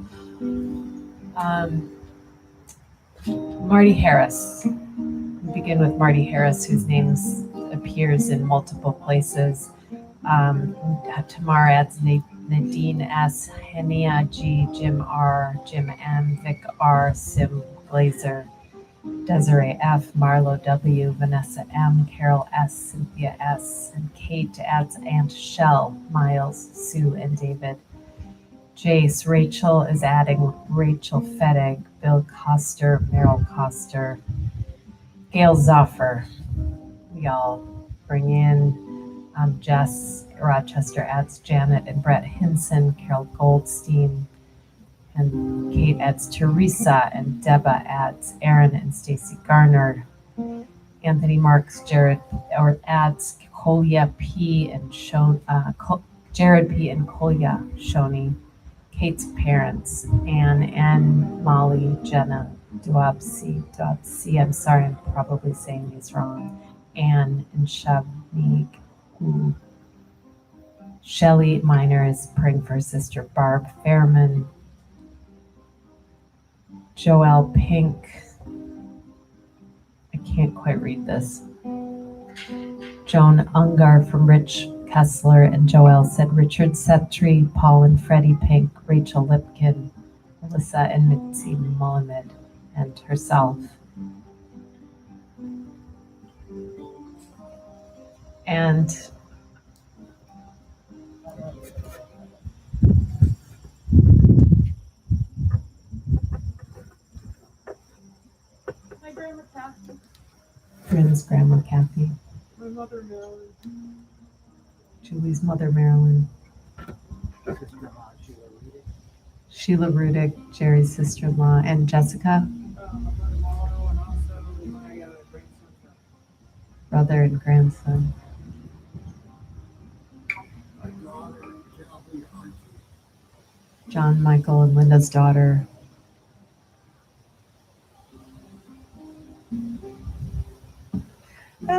Marty Harris. We begin with Marty Harris, whose names appears in multiple places. Tamar adds Nadine S, Henia G, Jim R, Jim M, Vic R, Sim Glazer, Desiree F, Marlo W, Vanessa M, Carol S, Cynthia S, and Kate adds Aunt Shell, Miles, Sue, and David. Jace, Rachel is adding Rachel Fettig, Bill Coster, Meryl Coster, Gail Zoffer. We all bring in Jess, Rochester adds Janet and Brett Hinson, Carol Goldstein, and Kate adds Teresa, and Deba adds Aaron and Stacy Garner. Anthony Marks, Jared adds Kolya P and Jared P and Kolya Shoni. Kate's parents, Anne and Molly, Jenna, Duab C, I'm sorry, I'm probably saying these wrong. Anne and Shavnik. Shelley Miner is praying for her sister Barb Fairman. Joelle Pink. I can't quite read this. Joan Ungar from Rich Kessler, and Joelle said Richard Setri, Paul and Freddie Pink, Rachel Lipkin, Melissa and Mitzi Mohamed, and herself. And My grandma Kathy. Bryn's grandma Kathy, My mother Mary. Julie's mother Marilyn, Sheila Rudick, Jerry's sister-in-law, and Jessica, brother and grandson. John, Michael, and Linda's daughter. Sorry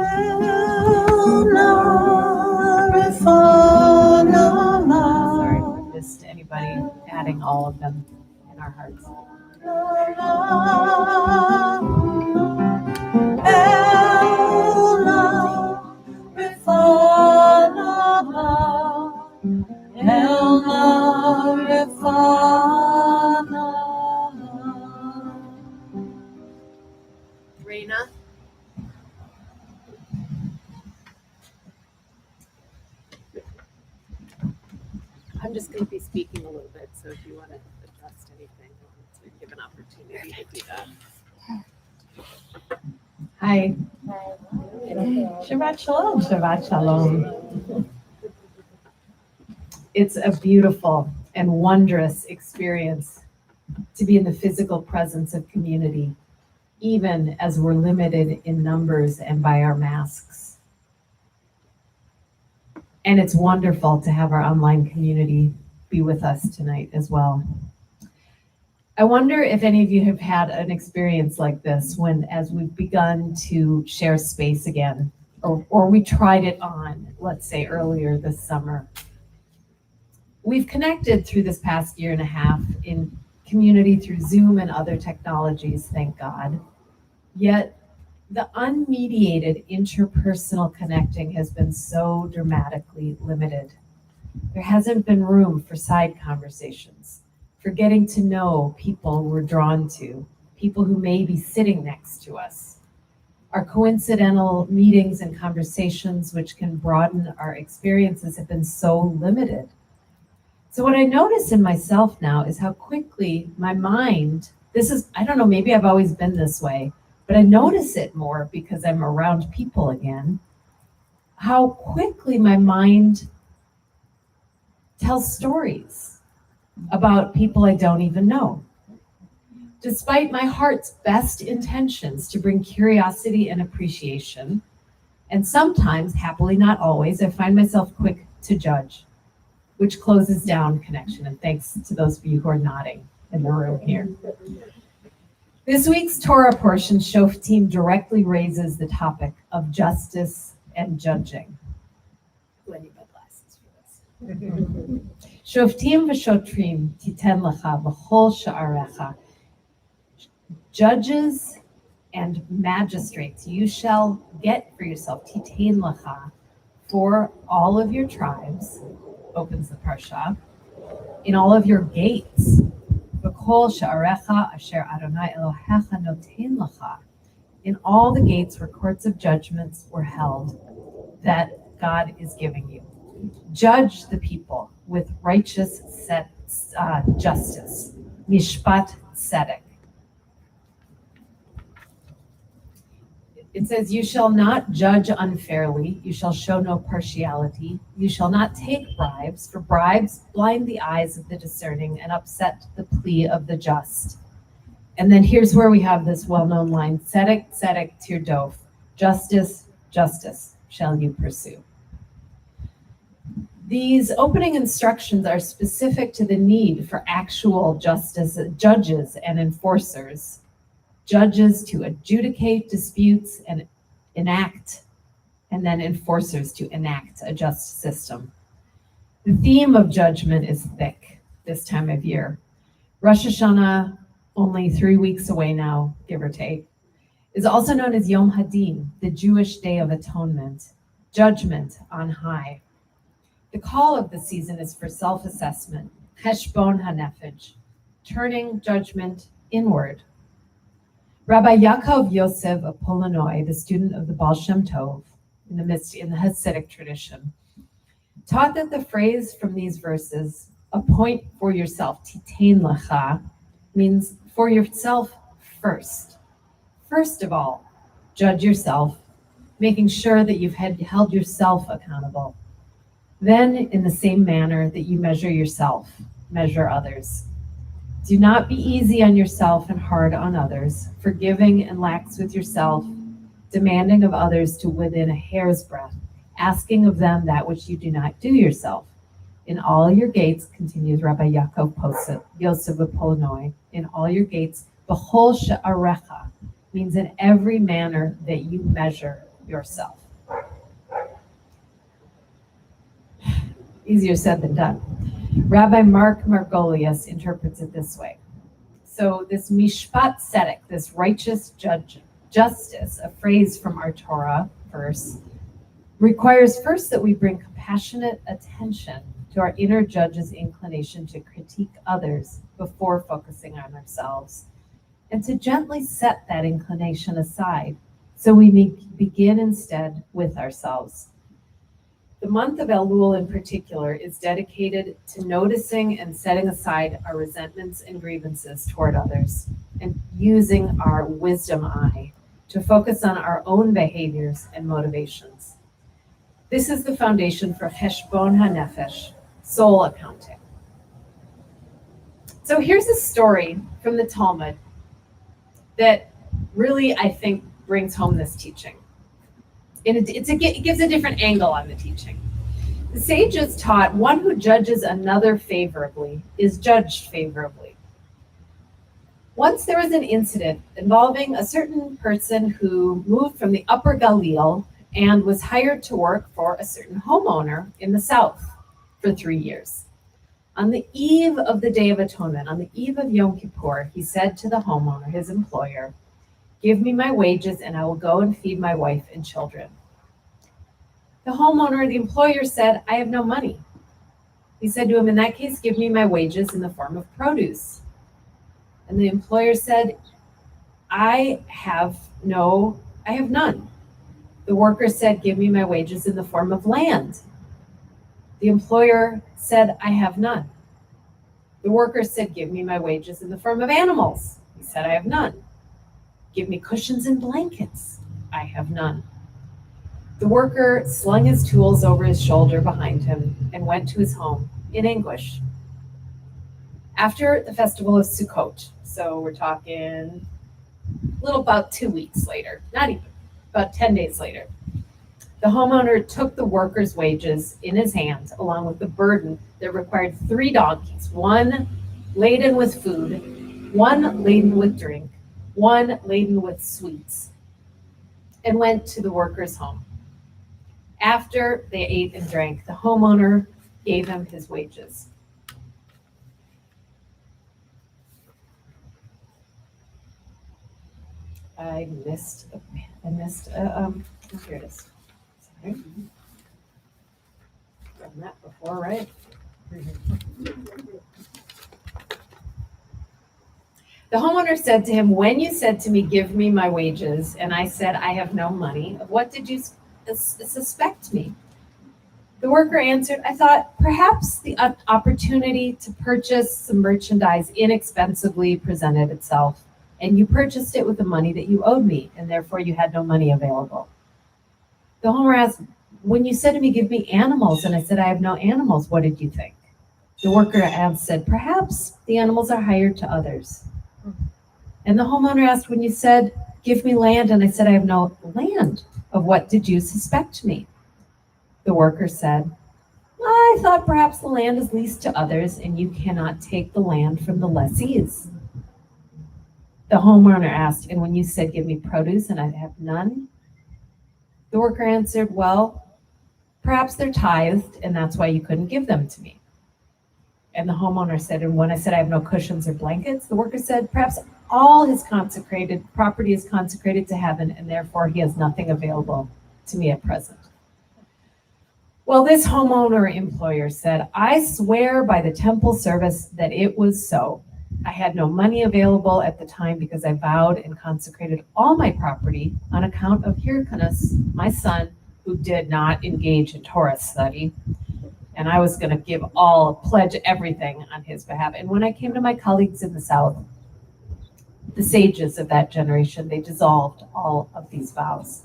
if I missed anybody adding all of them in our hearts. Rena? I'm just going to be speaking a little bit, so if you want to adjust anything, I want to give an opportunity to do that. Hi. Shabbat Shalom. Shabbat Shalom. It's a beautiful and wondrous experience to be in the physical presence of community, even as we're limited in numbers and by our masks. And it's wonderful to have our online community be with us tonight as well. I wonder if any of you have had an experience like this when, as we've begun to share space again, or we tried it on, let's say earlier this summer. We've connected through this past year and a half in community through Zoom and other technologies, thank God. Yet the unmediated interpersonal connecting has been so dramatically limited. There hasn't been room for side conversations, for getting to know people we're drawn to, people who may be sitting next to us. Our coincidental meetings and conversations, which can broaden our experiences, have been so limited. So what I notice in myself now is how quickly my mind, I don't know, maybe I've always been this way, but I notice it more because I'm around people again, how quickly my mind tells stories about people I don't even know. Despite my heart's best intentions to bring curiosity and appreciation, and sometimes, happily not always, I find myself quick to judge, which closes down connection. And thanks to those of you who are nodding in the room here. This week's Torah portion, Shoftim, directly raises the topic of justice and judging. Ooh, I need my glasses for this. Shoftim v'shotrim titen lecha b'chol sha'arecha. Judges and magistrates, you shall get for yourself, titen lecha, for all of your tribes, opens the parsha, in all of your gates. B'kol sha'arecha asher Adonai Elohecha noten lecha. In all the gates where courts of judgments were held that God is giving you. Judge the people with righteous justice. Mishpat tzedek. It says, you shall not judge unfairly. You shall show no partiality. You shall not take bribes, for bribes blind the eyes of the discerning and upset the plea of the just. And then here's where we have this well-known line, tzedek, tzedek, tirdof. Justice, justice shall you pursue. These opening instructions are specific to the need for actual justice, judges and enforcers. Judges to adjudicate disputes and enact, and then enforcers to enact a just system. The theme of judgment is thick this time of year. Rosh Hashanah, only 3 weeks away now, give or take, is also known as Yom Hadin, the Jewish Day of Atonement, judgment on high. The call of the season is for self-assessment, Heshbon HaNefesh, turning judgment inward. Rabbi Yaakov Yosef of Polonoi, the student of the Baal Shem Tov in the Hasidic tradition, taught that the phrase from these verses, appoint for yourself, titein lecha, means for yourself first. First of all, judge yourself, making sure that you've held yourself accountable. Then, in the same manner that you measure yourself, measure others. Do not be easy on yourself and hard on others, forgiving and lax with yourself, demanding of others to within a hair's breadth, asking of them that which you do not do yourself. In all your gates, continues Rabbi Yaakov Yosef of Polonoi, in all your gates, b'chol she'arecha, means in every manner that you measure yourself. Easier said than done. Rabbi Mark Margolius interprets it this way. So this mishpat tzedek, this righteous justice, a phrase from our Torah verse, requires first that we bring compassionate attention to our inner judge's inclination to critique others before focusing on ourselves, and to gently set that inclination aside so we may begin instead with ourselves. The month of Elul in particular is dedicated to noticing and setting aside our resentments and grievances toward others, and using our wisdom eye to focus on our own behaviors and motivations. This is the foundation for Heshbon HaNefesh, soul accounting. So here's a story from the Talmud that really, I think, brings home this teaching. And it gives a different angle on the teaching. The sages taught one who judges another favorably is judged favorably. Once there was an incident involving a certain person who moved from the Upper Galil and was hired to work for a certain homeowner in the south for 3 years. On the eve of the Day of Atonement, on the eve of Yom Kippur, he said to the homeowner, his employer, "Give me my wages and I will go and feed my wife and children." The homeowner, the employer, said, "I have no money." He said to him, "In that case, give me my wages in the form of produce." And the employer said, I have none." The worker said, "Give me my wages in the form of land." The employer said, "I have none." The worker said, "Give me my wages in the form of animals." He said, "I have none." "Give me cushions and blankets." "I have none." The worker slung his tools over his shoulder behind him and went to his home in anguish. After the festival of Sukkot, so we're talking a little about 2 weeks later, not even, about 10 days later, the homeowner took the worker's wages in his hand along with the burden that required 3 donkeys, one laden with food, one laden with drink, one laden with sweets, and went to the worker's home. After they ate and drank, the homeowner gave him his wages. I missed, here it is. Sorry. Done that before, right? The homeowner said to him, "When you said to me, 'Give me my wages,' and I said, 'I have no money,' of what did you suspect me?" The worker answered, "I thought perhaps the opportunity to purchase some merchandise inexpensively presented itself, and you purchased it with the money that you owed me, and therefore you had no money available." The homeowner asked, "When you said to me, 'Give me animals,' and I said, 'I have no animals,' what did you think?" The worker said, "Perhaps the animals are hired to others." And the homeowner asked, "When you said, 'Give me land,' and I said, 'I have no land,' of what did you suspect me?" The worker said, "I thought perhaps the land is leased to others and you cannot take the land from the lessees." The homeowner asked, "And when you said, 'Give me produce,' and I have none?" The worker answered, "Well, perhaps they're tithed and that's why you couldn't give them to me." And the homeowner said, "And when I said I have no cushions or blankets," the worker said, "Perhaps all his consecrated property is consecrated to heaven and therefore he has nothing available to me at present." Well, this homeowner employer said, "I swear by the temple service that it was so. I had no money available at the time because I vowed and consecrated all my property on account of Hyrcanus, my son, who did not engage in Torah study. And I was going to pledge everything on his behalf. And when I came to my colleagues in the South, the sages of that generation, they dissolved all of these vows."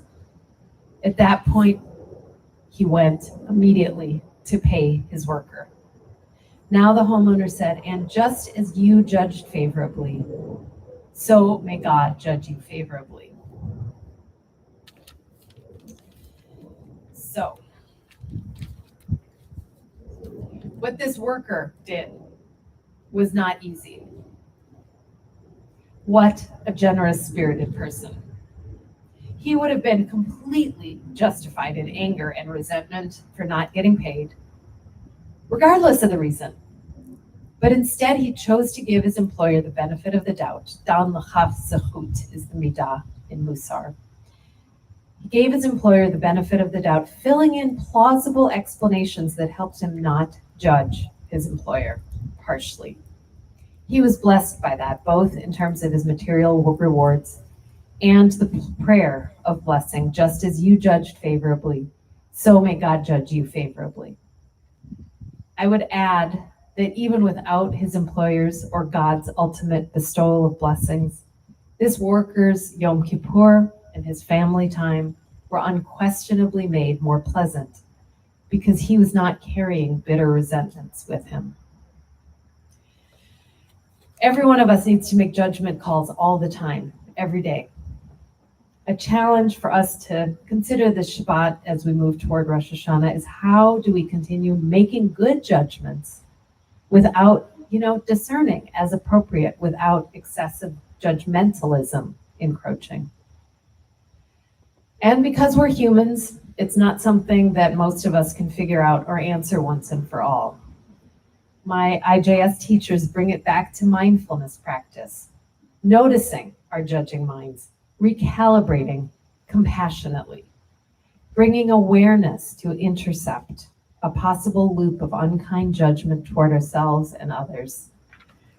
At that point, he went immediately to pay his worker. Now the homeowner said, "And just as you judged favorably, so may God judge you favorably." So, what this worker did was not easy. What a generous spirited person. he would have been completely justified in anger and resentment for not getting paid, regardless of the reason. But instead, he chose to give his employer the benefit of the doubt. Dan l'chaf zechut is the midah in Musar. He gave his employer the benefit of the doubt, filling in plausible explanations that helped him not judge his employer harshly. He was blessed by that, both in terms of his material rewards and the prayer of blessing. Just as you judged favorably, so may God judge you favorably. I would add that even without his employer's or God's ultimate bestowal of blessings, this worker's Yom Kippur and his family time were unquestionably made more pleasant because he was not carrying bitter resentments with him. Every one of us needs to make judgment calls all the time, every day. A challenge for us to consider this Shabbat as we move toward Rosh Hashanah is how do we continue making good judgments without, discerning as appropriate, without excessive judgmentalism encroaching. And because we're humans, it's not something that most of us can figure out or answer once and for all. My IJS teachers bring it back to mindfulness practice, noticing our judging minds, recalibrating compassionately, bringing awareness to intercept a possible loop of unkind judgment toward ourselves and others,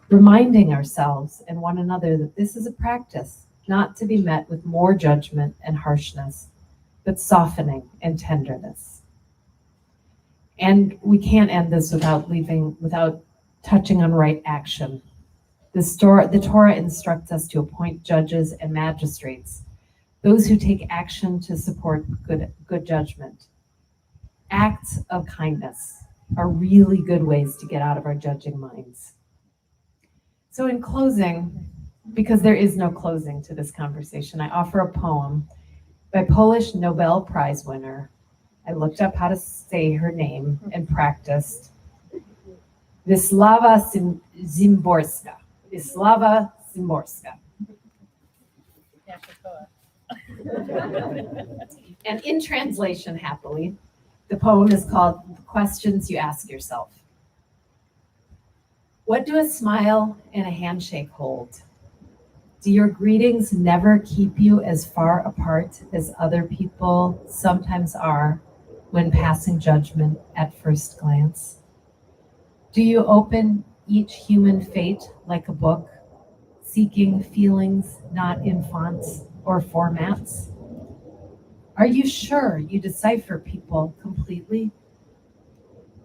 reminding ourselves and one another that this is a practice not to be met with more judgment and harshness, but softening and tenderness. And we can't end this without touching on right action. The Torah instructs us to appoint judges and magistrates, those who take action to support good judgment. Acts of kindness are really good ways to get out of our judging minds. So in closing, because there is no closing to this conversation, I offer a poem by Polish Nobel Prize winner. I looked up how to say her name and practiced. Wisława Szymborska. Wisława Szymborska. And in translation, happily, the poem is called Questions You Ask Yourself. What do a smile and a handshake hold? Do your greetings never keep you as far apart as other people sometimes are when passing judgment at first glance? Do you open each human fate like a book, seeking feelings not in fonts or formats? Are you sure you decipher people completely?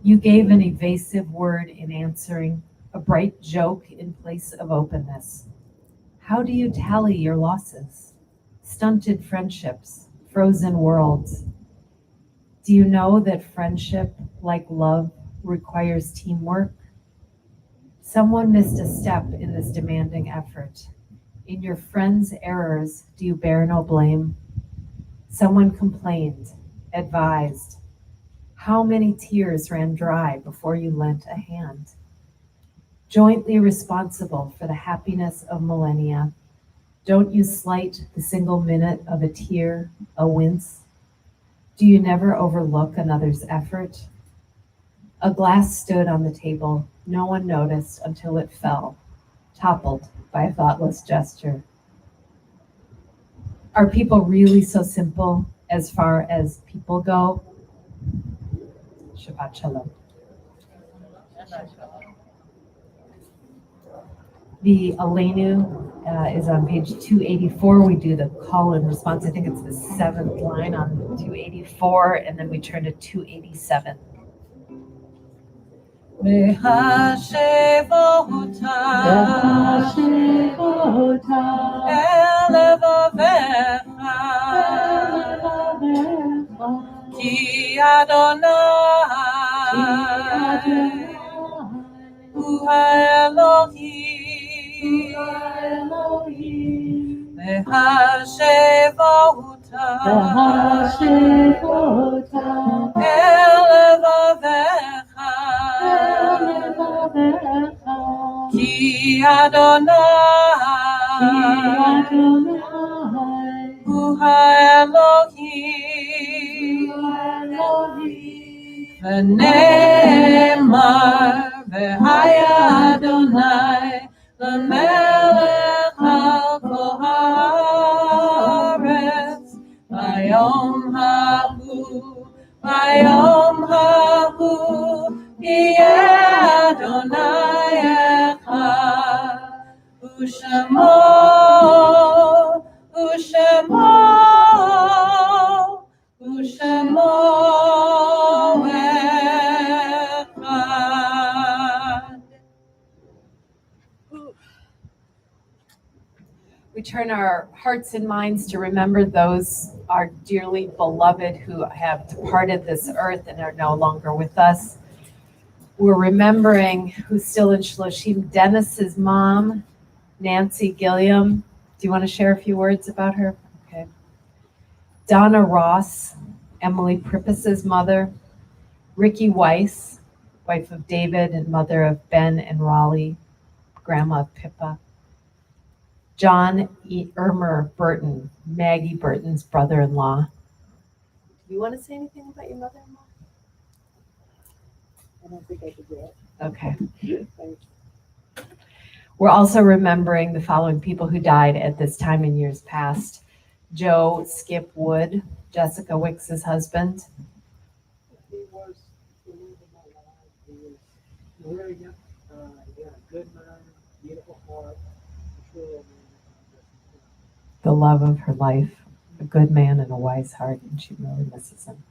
You gave an evasive word in answering, a bright joke in place of openness. How do you tally your losses? Stunted friendships, frozen worlds. Do you know that friendship, like love, requires teamwork? Someone missed a step in this demanding effort. In your friend's errors, do you bear no blame? Someone complained, advised. How many tears ran dry before you lent a hand? Jointly responsible for the happiness of millennia, don't you slight the single minute of a tear, a wince? Do you never overlook another's effort? A glass stood on the table. No one noticed until it fell, toppled by a thoughtless gesture. Are people really so simple as far as people go? Shabbat Shalom. The Aleinu is on page 284. We do the call and response. I think it's the 7th line on 284, and then we turn to 287. Ki Adonai Hu Elohim V'hashevota Elevavecha Ki Adonai Hu Elohim, v'ne'emar v'haya Adonai l'melech al kol haaretz, v'yom hahu yeh Adonai echad, u'shemo echad. We turn our hearts and minds to remember those our dearly beloved who have departed this earth and are no longer with us. We're remembering who's still in Shloshim, Dennis's mom, Nancy Gilliam. Do you want to share a few words about her? Okay. Donna Ross, Emily Prippus's mother. Ricky Weiss, wife of David and mother of Ben and Raleigh, grandma of Pippa. John E. Irmer Burton, Maggie Burton's brother-in-law. Do you want to say anything about your mother-in-law? I don't think I could do it. Okay. Thanks. We're also remembering the following people who died at this time in years past. Joe Skip Wood, Jessica Wicks's husband. He was very young, good man, beautiful heart, true man. The love of her life, a good man and a wise heart, and she really misses him.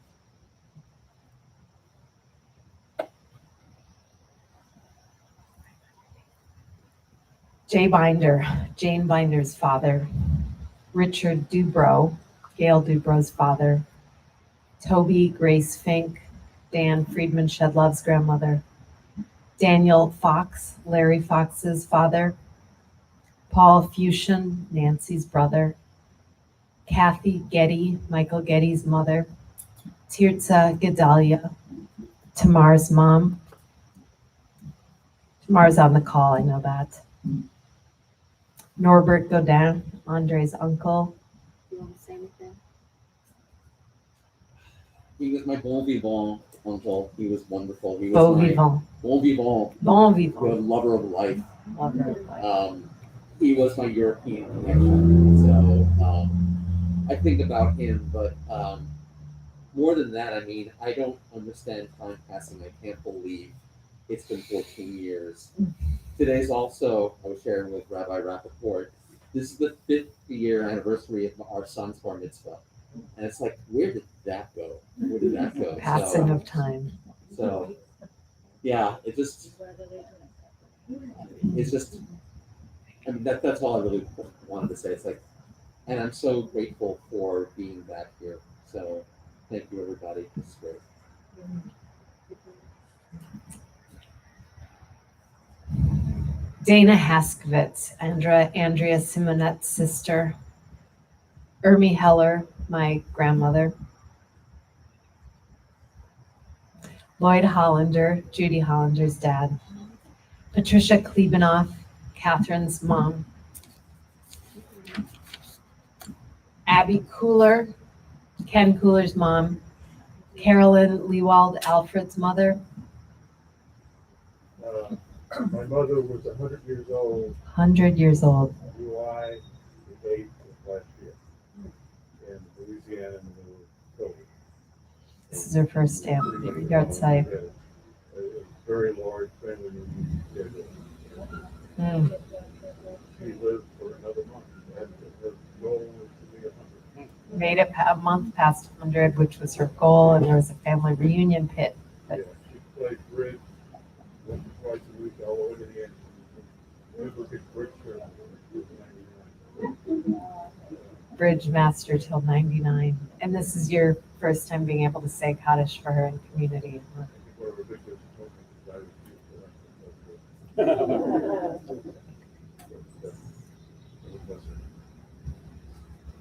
Jay Binder, Jane Binder's father. Richard Dubrow, Gail Dubrow's father. Toby Grace Fink, Dan Friedman Shedlove's grandmother. Daniel Fox, Larry Fox's father. Paul Fusion, Nancy's brother. Kathy Getty, Michael Getty's mother. Tirza Gedalia, Tamar's mom. Tamar's on the call, I know that. Norbert Godin, Andre's uncle. You want to say anything? He was my bon vivant uncle. He was wonderful. He was Bon my vivant. bon vivant. Bon The vivant. lover of life. Lover of life. He was my European connection. So I think about him, but more than that, I mean, I don't understand time passing. I can't believe it's been 14 years. Today's also, I was sharing with Rabbi Rappaport, this is the 5th-year anniversary of our son's bar mitzvah. And it's like, where did that go? Where did that go? Passing of time. So, yeah, it's just, I mean, that's all I really wanted to say. It's like, and I'm so grateful for being back here. So, thank you, everybody. It's great. Dana Haskevitz, Andrea Simonette's sister. Ermi Heller, my grandmother. Lloyd Hollander, Judy Hollander's dad. Patricia Klebanoff, Catherine's mom. Abby Cooler, Ken Cooler's mom. Carolyn Lewald, Alfred's mother. My mother was 100 years old. 100 years old. July the 8th of last year in Louisiana in the middle of COVID. This is her first yard site. A very large family reunion. She lived for another month. Her goal was to be 100. Made it a month past 100, which was her goal, and there was a family reunion pit. Yeah, she played bridge once or twice a week all over the end. Bridge master till 99. And this is your first time being able to say Kaddish for her in community.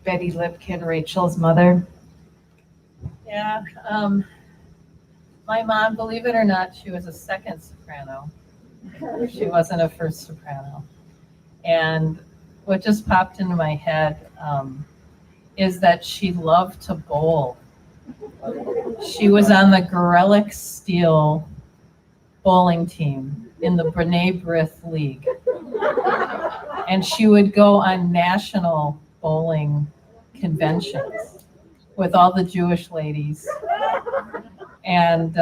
Betty Lipkin, Rachel's mother. Yeah, my mom, believe it or not, she was a second soprano. She wasn't a first soprano. And what just popped into my head is that she loved to bowl. She was on the Gorelick Steel bowling team in the Brene Brith League. And she would go on national bowling conventions with all the Jewish ladies. And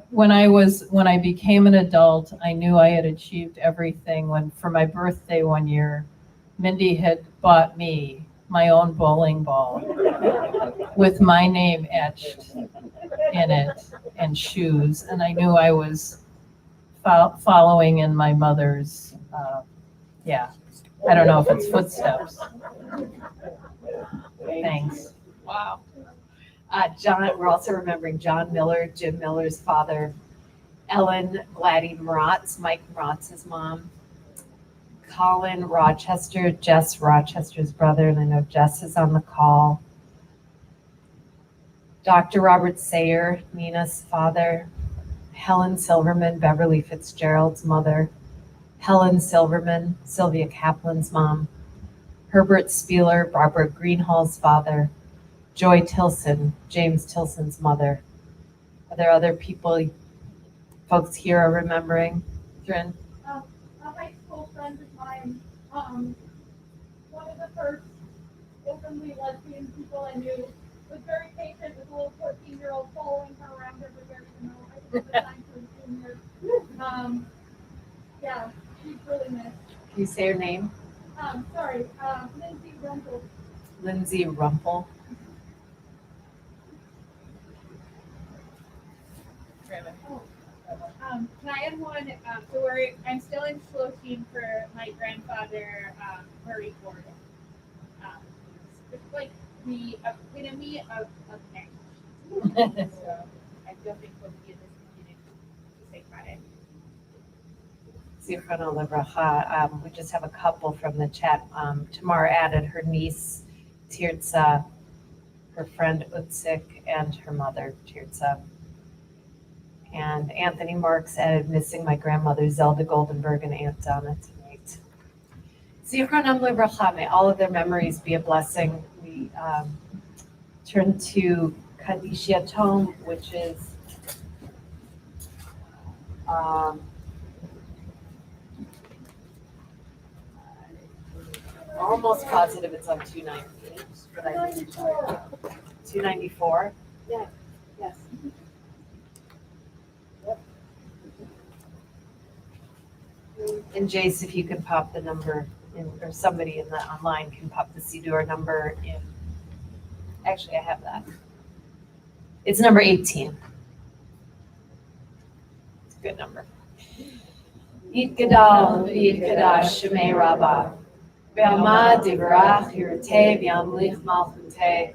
when I became an adult, I knew I had achieved everything when, for my birthday one year, Mindy had bought me my own bowling ball with my name etched in it and shoes. And I knew I was following in my mother's, I don't know if it's footsteps. Thanks. Wow. John, we're also remembering John Miller, Jim Miller's father, Ellen Gladdy Maratz, Mike Maratz's mom, Colin Rochester, Jess Rochester's brother, and I know Jess is on the call. Dr. Robert Sayer, Nina's father, Helen Silverman, Beverly Fitzgerald's mother, Helen Silverman, Sylvia Kaplan's mom, Herbert Spieler, Barbara Greenhall's father, Joy Tilson, James Tilson's mother. Are there other people, folks here are remembering? Trin? A high school friend of mine, one of the first openly lesbian people I knew, was very patient with a little 14-year-old following her around everywhere, even though I think at the time she was junior. Yeah, she's really missed. Can you say her name? Lindsay Rumpel. Lindsay Rumpel. Can I add one? I'm still in Schlossing for my grandfather, Murray Gordon. It's like the epitome of marriage. So I feel thankful to be in this community to say credit. Zichrono Livracha. We just have a couple from the chat. Tamar added her niece, Tirza, her friend Utzik, and her mother, Tirza. And Anthony Marks added, missing my grandmother, Zelda Goldenberg, and Aunt Donna tonight. Zichronam Livracha, may all of their memories be a blessing. We turn to Kadishia Tome, which is almost positive it's on 298, but I didn't check. 294? Yeah, yes. And Jace, if you could pop the number in, or somebody in the online can pop the Siddur number in. Actually, I have that. It's number 18. It's a good number. Yid Gadal, Yid Kadash, Shemei Rabbah. Be'alma divrach yirteh v'yamlich malchuteh.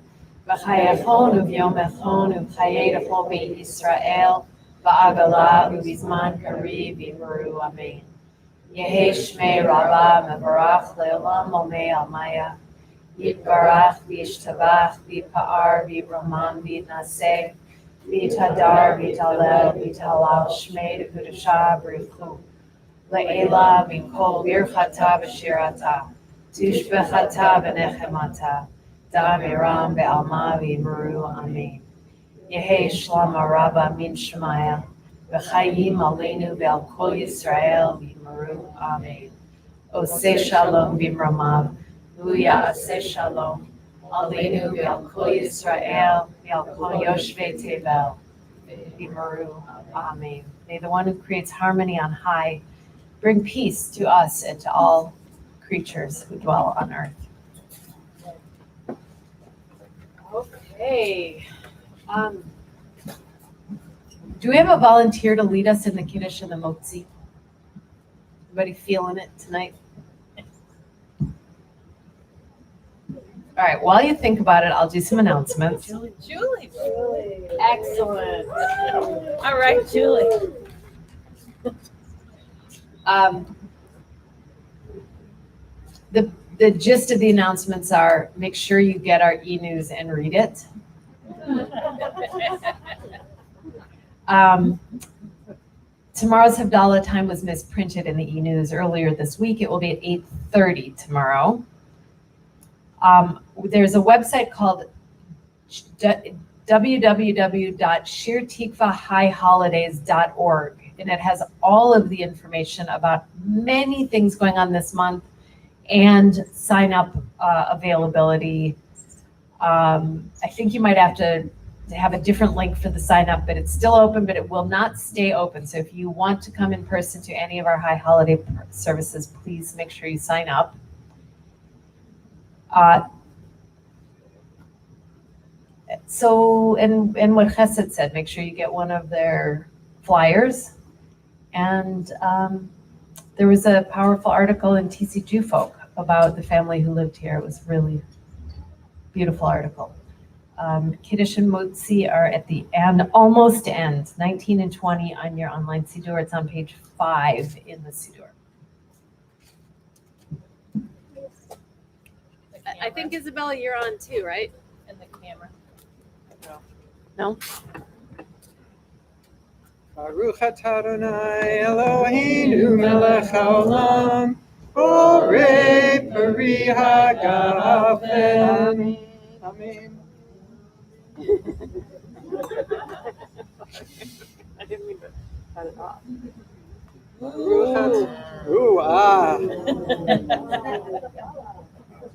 V'chayachon u'vyom echon u'chayei d'chol beit Yisrael. V'agala u'bizman kariv v'imru amen. Yehi Shmei Rabbah mevarach le'olam omei almaya. Yitbarach v'yishtabach v'pa'ar v'ramam v'naseh. V'tadar v'talel v'talal Shmei d'kudashah b'richu. Le'ela minkol birchata v'shirata. Tushbechata v'nechemata. Da'amiram be'alma v'imru amen. Yehi Shlama Rabbah min Shemaya. V'chayim aleinu ve'al kol Yisrael v'imru amen. Oseh shalom v'imramav. Luya aseh shalom. Aleinu ve'al kol Yisrael ve'al kol yoshvei tevel v'imru amen. May the one who creates harmony on high bring peace to us and to all creatures who dwell on earth. Okay. Do we have a volunteer to lead us in the Kiddush and the Motzi? Everybody feeling it tonight? All right, while you think about it, I'll do some announcements. Julie. Excellent. All right, Julie. The gist of the announcements are, make sure you get our e-news and read it. Tomorrow's Havdalah time was misprinted in the e-news earlier this week. It will be at 8:30 tomorrow. There's a website called www.shirtikvahighholidays.org, and it has all of the information about many things going on this month and sign up availability. I think you might have to have a different link for the sign up, but it's still open, but it will not stay open. So if you want to come in person to any of our high holiday services, please make sure you sign up. And what Chesed said, make sure you get one of their flyers. And there was a powerful article in TCG Folk about the family who lived here. It was really beautiful article. Kiddush and Motzi are at the end, almost end, 19 and 20 on your online Siddur. It's on page 5 in the Siddur. I think, Isabella, you're on too, right? And the camera. No? Baruch atah Adonai Eloheinu melech haolam, borei peri hagafen. Amen. I didn't mean to cut it off.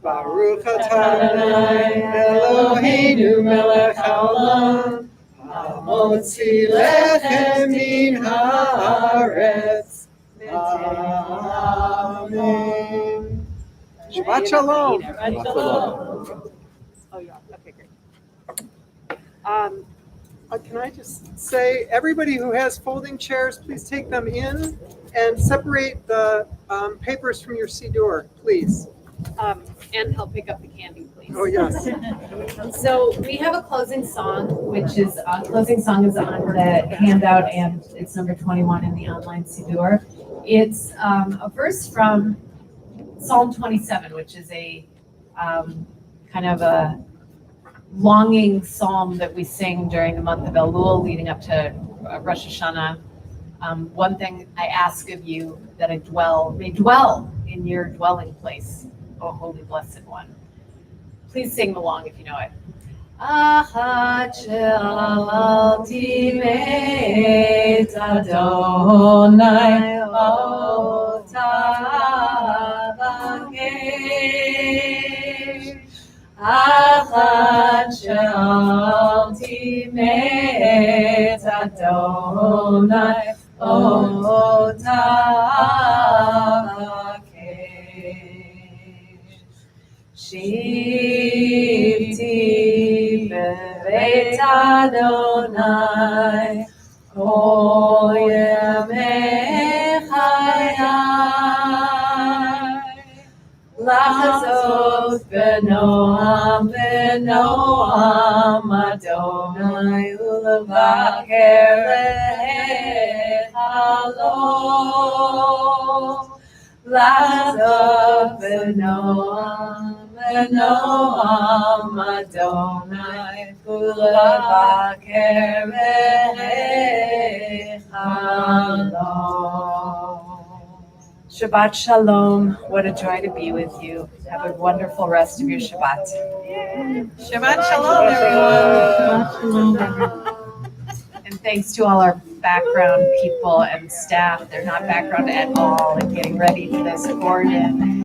Baruch atah Adonai Eloheinu melech haolam, hamotzi lechem min haaretz. Amen. Shabbat shalom. Shabbat shalom. Oh, yeah. Okay, great. Can I just say, everybody who has folding chairs, please take them in and separate the papers from your Siddur, please. And help pick up the candy, please. Oh, yes. So we have a closing song, which is, closing song is on the handout, and it's number 21 in the online Siddur. It's a verse from Psalm 27, which is a kind of a longing psalm that we sing during the month of Elul leading up to Rosh Hashanah. One thing I ask of you, that I may dwell in your dwelling place, O Holy Blessed One. Please sing along if you know it. Achat she'alti meit Adonai otavakesh. Achat she'alti meit Adonai otavakesh. Shivti beveit Adonai kol yemei chayai, lachzot benoam Adonai ulevaker lehalom. Lachzot benoam Adonai ulevaker lehalom. Shabbat shalom. What a joy to be with you. Have a wonderful rest of your Shabbat. Shabbat shalom, everyone. Shabbat shalom. And thanks to all our background people and staff. They're not background at all and getting ready for this Gordon.